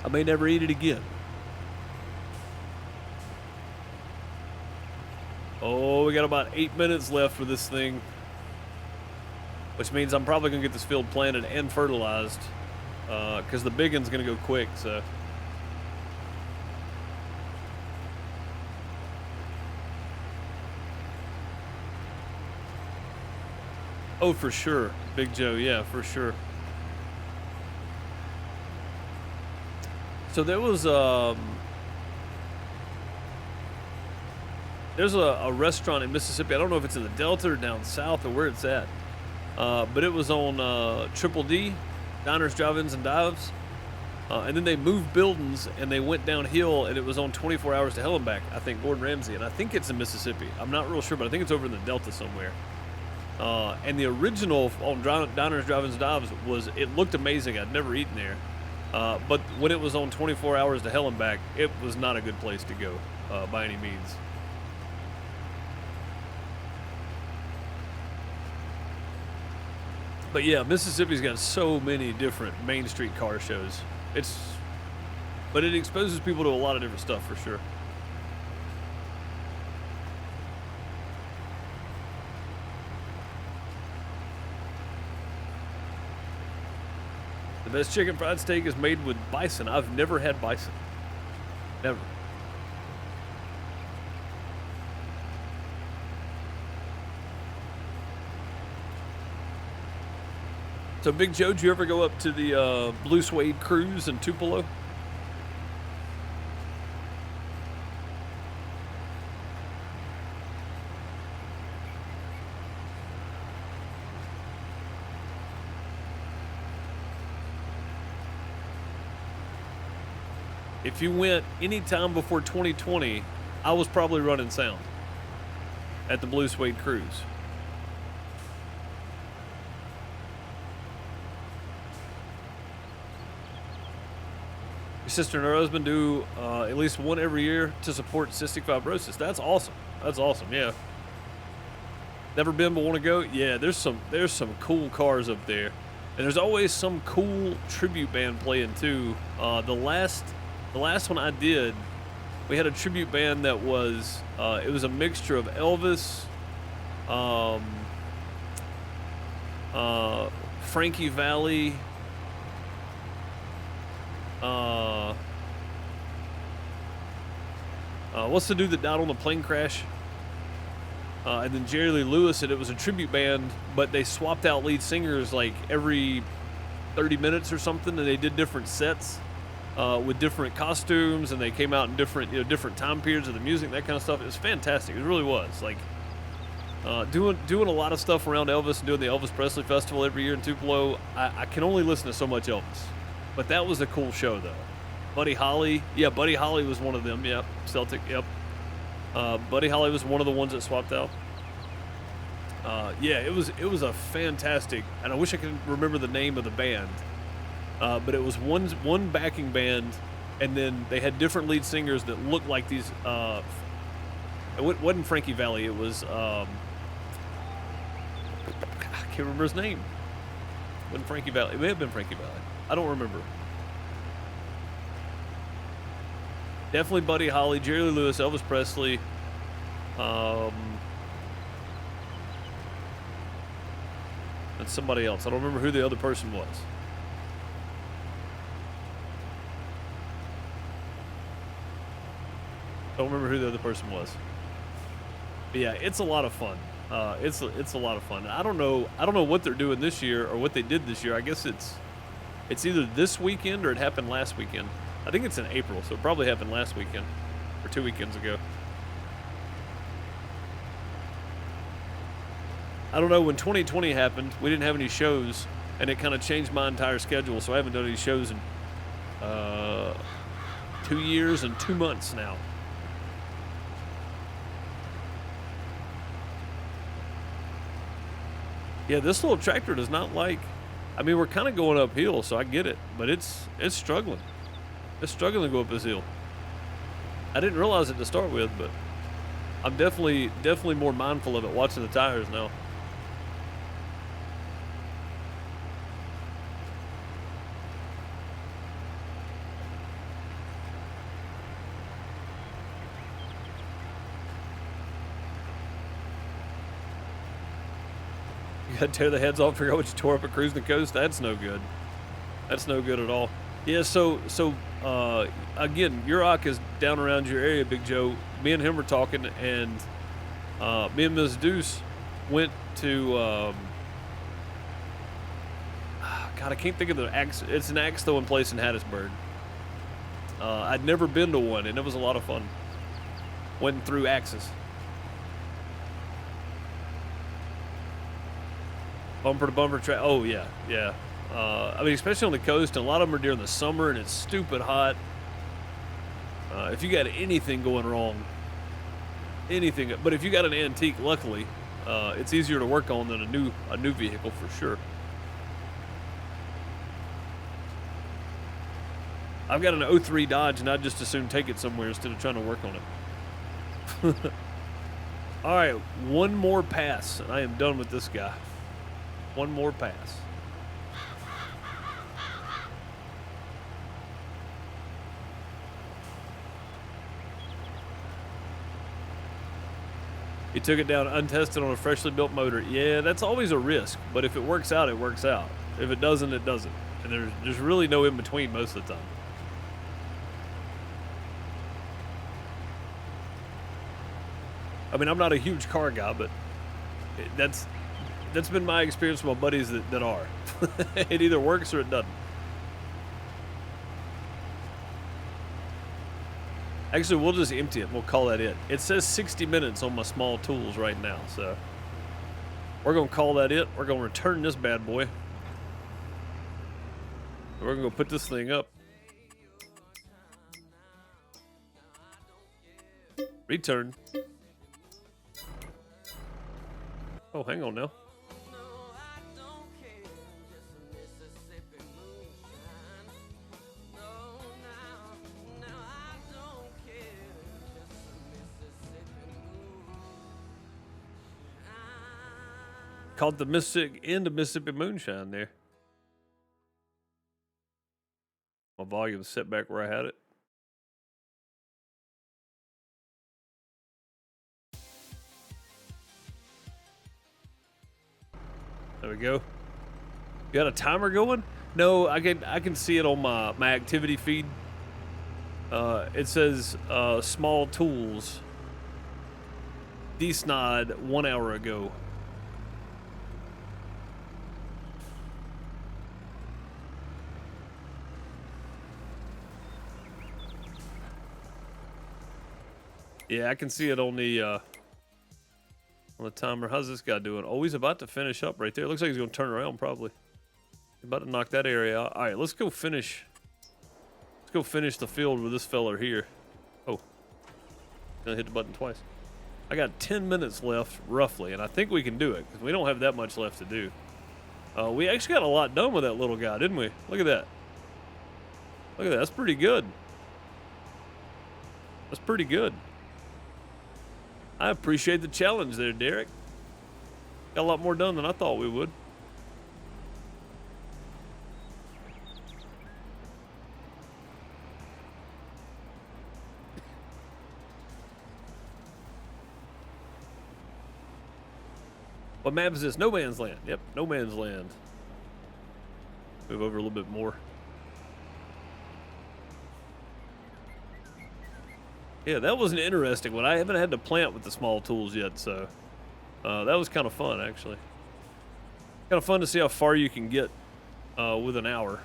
I may never eat it again. Oh, we got about 8 minutes left for this thing, which means I'm probably gonna get this field planted and fertilized, because the big one's gonna go quick. So, oh, for sure, Big Joe. Yeah, for sure. So there was there's a restaurant in Mississippi. I don't know if it's in the Delta or down south or where it's at, but it was on Triple D, Diners, Drive-Ins, and Dives, and then they moved buildings and they went downhill, and it was on 24 Hours to Hell and Back. I think Gordon Ramsay, and I think it's in Mississippi. I'm not real sure, but I think it's over in the Delta somewhere. And the original on Diners, Drive-Ins, and Dives it looked amazing. I'd never eaten there. But when it was on 24 Hours to Hell and Back, it was not a good place to go, by any means. But yeah, Mississippi's got so many different Main Street car shows. But it exposes people to a lot of different stuff for sure. The best chicken fried steak is made with bison. I've never had bison. Never. So, Big Joe, did you ever go up to the Blue Suede Cruise in Tupelo? If you went any time before 2020, I was probably running sound at the Blue Suede Cruise. Your sister and her husband do at least one every year to support cystic fibrosis. That's awesome. That's awesome. Yeah. Never been but want to go. Yeah, there's some cool cars up there, and there's always some cool tribute band playing too. The last one I did, we had a tribute band that was, it was a mixture of Elvis, Frankie Valli, what's the dude that died on the plane crash? And then Jerry Lee Lewis said it was a tribute band, but they swapped out lead singers like every 30 minutes or something, and they did different sets with different costumes, and they came out in different, different time periods of the music, that kind of stuff. It was fantastic. It really was. Like doing a lot of stuff around Elvis and doing the Elvis Presley Festival every year in Tupelo. I can only listen to so much Elvis, but that was a cool show though. Buddy Holly, yeah, Buddy Holly was one of them. Yep, Celtic. Yep. Buddy Holly was one of the ones that swapped out. Yeah, it was a fantastic, and I wish I could remember the name of the band, but it was one backing band, and then they had different lead singers that looked like these. It wasn't Frankie Valli. It was I can't remember his name. It wasn't Frankie Valli. It may have been Frankie Valli. I don't remember. Definitely Buddy Holly, Jerry Lee Lewis, Elvis Presley. And somebody else. I don't remember who the other person was. Don't remember who the other person was. But yeah, it's a lot of fun. It's a lot of fun. I don't know what they're doing this year or what they did this year. I guess it's either this weekend or it happened last weekend. I think it's in April, so it probably happened last weekend or 2 weekends ago. I don't know, when 2020 happened, we didn't have any shows, and it kind of changed my entire schedule, so I haven't done any shows in 2 years and 2 months now. Yeah, this little tractor does not like, I mean, we're kind of going uphill, so I get it, but it's struggling. It's struggling to go up this hill. I didn't realize it to start with, but I'm definitely more mindful of it watching the tires now. You gotta tear the heads off, figure out what you tore up at Cruising the Coast. That's no good. That's no good at all. Yeah, so again, Yurok is down around your area, Big Joe. Me and him were talking, and me and Ms. Deuce went to, God, I can't think of the axe. It's an axe throwing place in Hattiesburg. I'd never been to one, and it was a lot of fun. Went through axes. Bumper to bumper track. Oh, yeah, yeah. I mean, especially on the coast, and a lot of them are during the summer, and it's stupid hot. If you got anything going wrong, anything, but if you got an antique, luckily, it's easier to work on than a new vehicle for sure. I've got an 03 Dodge, and I'd just as soon take it somewhere instead of trying to work on it. All right, one more pass, and I am done with this guy. One more pass. He took it down untested on a freshly built motor. Yeah, that's always a risk, but if it works out, it works out. If it doesn't, it doesn't. And there's really no in between most of the time. I mean, I'm not a huge car guy, but that's been my experience with my buddies that are. It either works or it doesn't. Actually, we'll just empty it. We'll call that it. It says 60 minutes on my small tools right now, so we're going to call that it. We're going to return this bad boy. We're going to go put this thing up. Return. Oh, hang on now. Called the Mississippi Moonshine there. My volume set back where I had it. There we go. You got a timer going? No, I can see it on my activity feed. It says small tools. desnod 1 hour ago. Yeah, I can see it on the timer. How's this guy doing? Oh, he's about to finish up right there. Looks like he's going to turn around probably. He's about to knock that area out. All right, let's go finish. Let's go finish the field with this feller here. Oh, gonna hit the button twice. I got 10 minutes left, roughly, and I think we can do it because we don't have that much left to do. We actually got a lot done with that little guy, didn't we? Look at that. Look at that. That's pretty good. That's pretty good. I appreciate the challenge there, Derek. Got a lot more done than I thought we would. What map is this? No Man's Land. Yep, No Man's Land. Move over a little bit more. Yeah, that was an interesting one. I haven't had to plant with the small tools yet, so that was kind of fun, actually. Kind of fun to see how far you can get with an hour.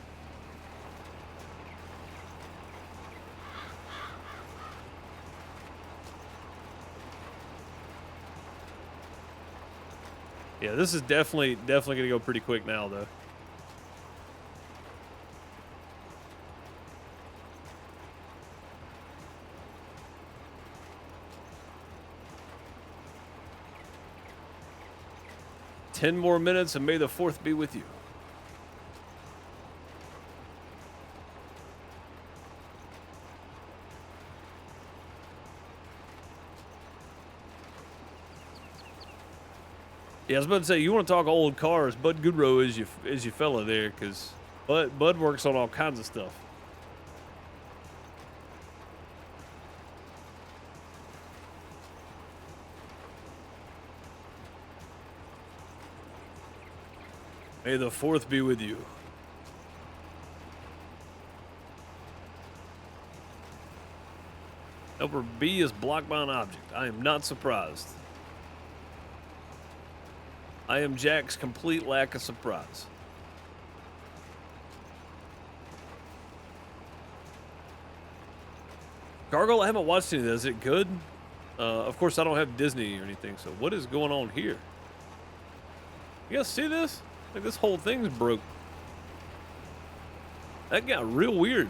Yeah, this is definitely going to go pretty quick now, though. Ten more minutes, and may the 4th be with you. Yeah, I was about to say, you want to talk old cars, Bud Goodrow is your fella there, because Bud works on all kinds of stuff. May the 4th be with you. Helper B is blocked by an object. I am not surprised. I am Jack's complete lack of surprise. Gargoyle, I haven't watched any of this. Is it good? Of course, I don't have Disney or anything, so what is going on here? You guys see this? Like, this whole thing's broke. That got real weird.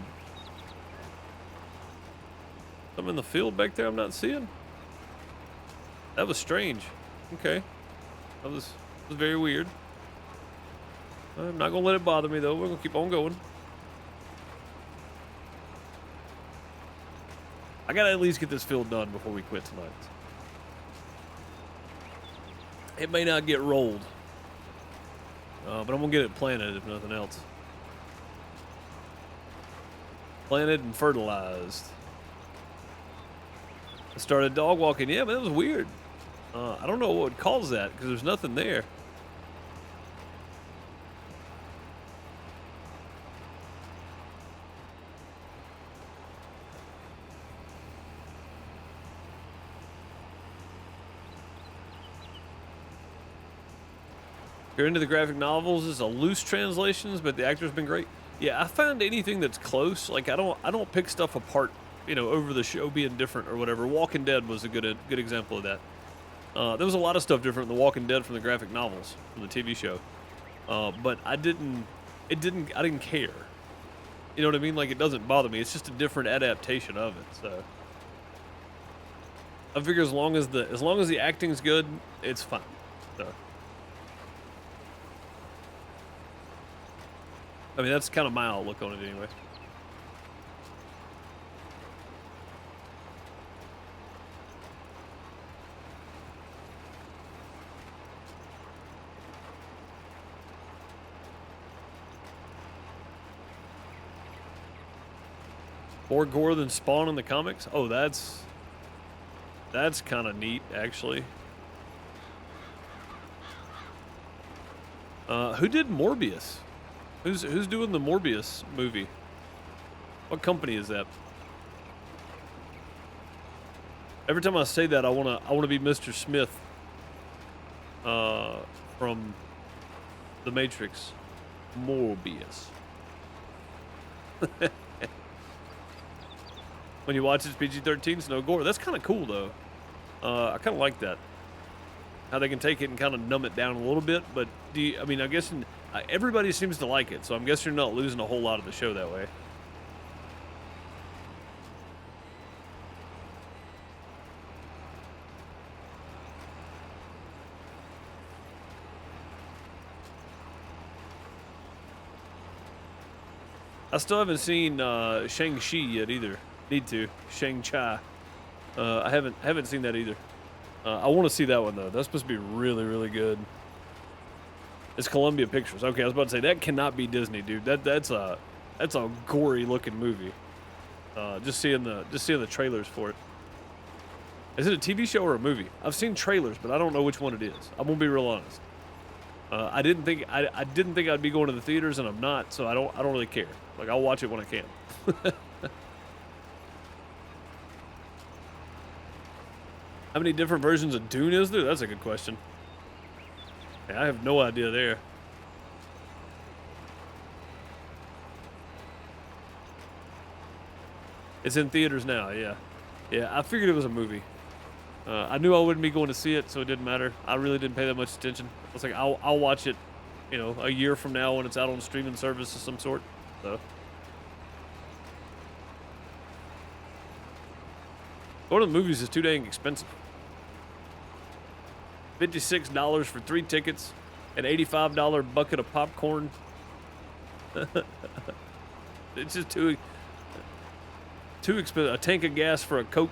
Something in the field back there I'm not seeing? That was strange. Okay. That was very weird. I'm not gonna let it bother me though. We're gonna keep on going. I gotta at least get this field done before we quit tonight. It may not get rolled, but I'm gonna get it planted if nothing else. Planted and fertilized. I started dog walking. Yeah, but that was weird. I don't know what would cause that because there's nothing there. If you're into the graphic novels, it's a loose translations, but the actor's been great. Yeah, I find anything that's close. Like I don't pick stuff apart, you know, over the show being different or whatever. Walking Dead was a good example of that. There was a lot of stuff different in The Walking Dead from the graphic novels, from the TV show. But I didn't care. You know what I mean? Like, it doesn't bother me. It's just a different adaptation of it, so. I figure as long as the acting's good, it's fine. So. I mean, that's kind of my outlook on it anyway. More gore than Spawn in the comics? Oh, that's kind of neat, actually. Who did Morbius? Who's doing the Morbius movie? What company is that? Every time I say that, I wanna be Mr. Smith, from The Matrix, Morbius. When you watch it's PG-13, no gore. That's kind of cool though. I kind of like that. How they can take it and kind of numb it down a little bit. But I mean, I guess everybody seems to like it, so I'm guessing you're not losing a whole lot of the show that way. I still haven't seen Shang-Chi yet either. Need to. Shang-Chi. I haven't seen that either. I want to see that one though. That's supposed to be really, really good. It's Columbia Pictures. Okay, I was about to say that cannot be Disney, dude. That's a gory looking movie. Just seeing the trailers for it. Is it a TV show or a movie? I've seen trailers, but I don't know which one it is. I'm gonna be real honest. I didn't think I'd be going to the theaters, and I'm not, so I don't really care. Like, I'll watch it when I can. How many different versions of Dune is there? That's a good question. Yeah, I have no idea there. It's in theaters now, yeah. Yeah, I figured it was a movie. I knew I wouldn't be going to see it, so it didn't matter. I really didn't pay that much attention. I was like, I'll watch it, you know, a year from now when it's out on streaming service of some sort. So going to the movies is too dang expensive. $56 for 3 tickets, an $85 bucket of popcorn. It's just too expensive. A tank of gas for a Coke.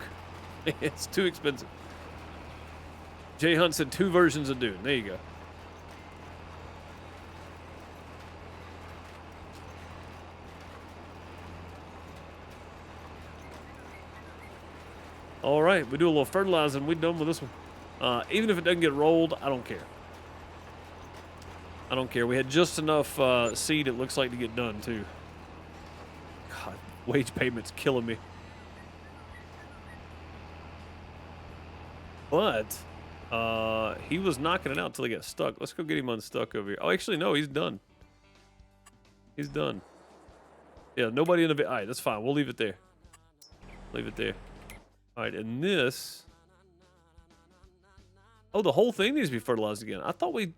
It's too expensive. Jay Hunt said 2 versions of Dune. There you go. All right, we do a little fertilizing. We're done with this one. Even if it doesn't get rolled, I don't care. I don't care. We had just enough seed, it looks like, to get done, too. God, wage payment's killing me. But he was knocking it out until he got stuck. Let's go get him unstuck over here. Oh, actually, no, he's done. He's done. Yeah, nobody in the... All right, that's fine. We'll leave it there. Leave it there. All right, and this... Oh, the whole thing needs to be fertilized again. I thought we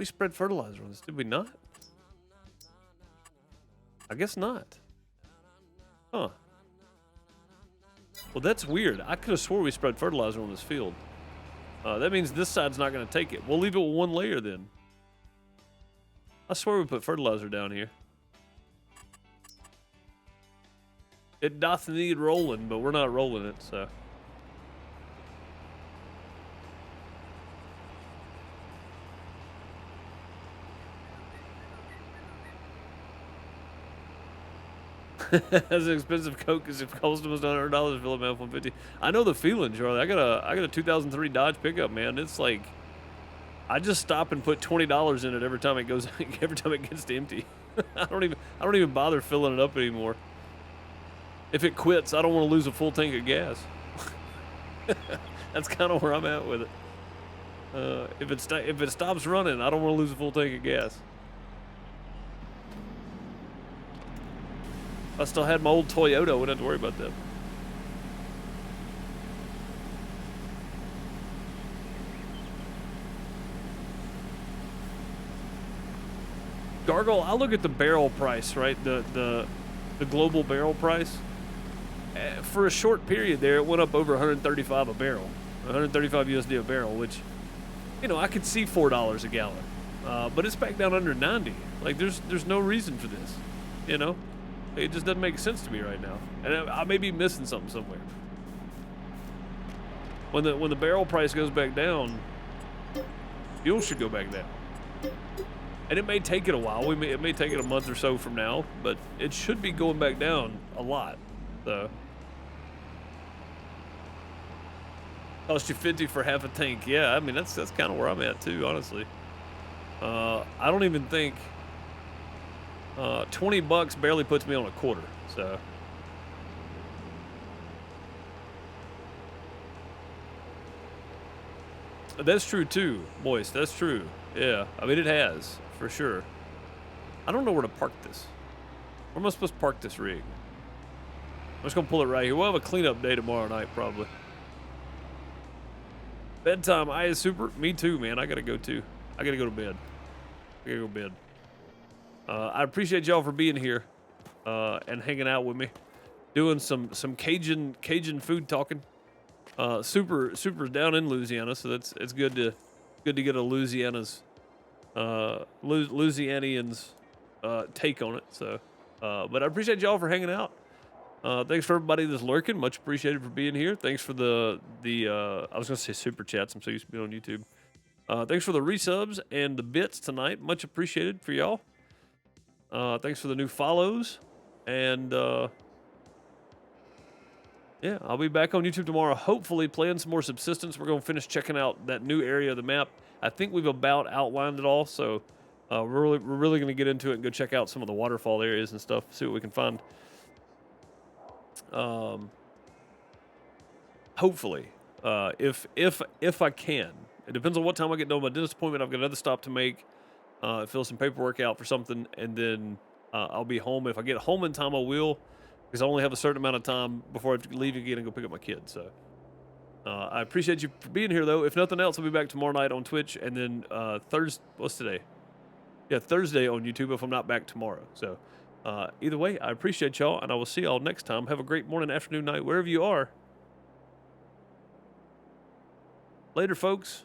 spread fertilizer on this. Did we not? I guess not. Huh. Well, that's weird. I could have swore we spread fertilizer on this field. That means this side's not going to take it. We'll leave it with 1 layer then. I swear we put fertilizer down here. It doth need rolling, but we're not rolling it, so... That's an expensive Coke because it cost almost $100 fill up F-150. I know the feeling, Charlie. I got a 2003 Dodge pickup, man. It's like I just stop and put $20 in it every time it goes, every time it gets to empty. I don't even bother filling it up anymore. If it quits, I don't want to lose a full tank of gas. That's kind of where I'm at with it. If it stops running, I don't want to lose a full tank of gas. If I still had my old Toyota, I wouldn't have to worry about that. Gargle, I look at the barrel price, right? The global barrel price. For a short period there, it went up over 135 a barrel. 135 USD a barrel, which, you know, I could see $4 a gallon. But it's back down under 90. Like, there's no reason for this, you know? It just doesn't make sense to me right now. And I may be missing something somewhere. When the barrel price goes back down, fuel should go back down. And it may take it a while. It may take it a month or so from now, but it should be going back down a lot. So cost you 50 for half a tank. Yeah, I mean that's kind of where I'm at too, honestly. I don't even think $20 barely puts me on a quarter. So That's true too, Moist. That's true. Yeah, I mean it has for sure. I don't know where to park this. Where am I supposed to park this rig? I'm just gonna pull it right here. We'll have a cleanup day tomorrow night probably. Bedtime. I is super. Me too, man. I gotta go too. I gotta go to bed. I gotta go to bed. I appreciate y'all for being here and hanging out with me, doing some Cajun food talking. Super down in Louisiana, so it's good to get a Louisianians take on it. So, but I appreciate y'all for hanging out. Thanks for everybody that's lurking. Much appreciated for being here. Thanks for the I was gonna say super chats. I'm so used to being on YouTube. Thanks for the resubs and the bits tonight. Much appreciated for y'all. Thanks for the new follows. And yeah, I'll be back on YouTube tomorrow, hopefully playing some more Subsistence. We're going to finish checking out that new area of the map. I think we've about outlined it all, so we're really going to get into it and go check out some of the waterfall areas and stuff, see what we can find. Hopefully, if I can. It depends on what time I get done with my dentist appointment. I've got another stop to make, fill some paperwork out for something, and then I'll be home. If I get home in time, I will, because I only have a certain amount of time before I have to leave again and go pick up my kids. So I appreciate you for being here, though. If nothing else, I'll be back tomorrow night on Twitch, and then Thursday. What's today? Yeah, Thursday on YouTube if I'm not back tomorrow. So either way, I appreciate y'all, and I will see y'all next time. Have a great morning, afternoon, night, wherever you are. Later, folks.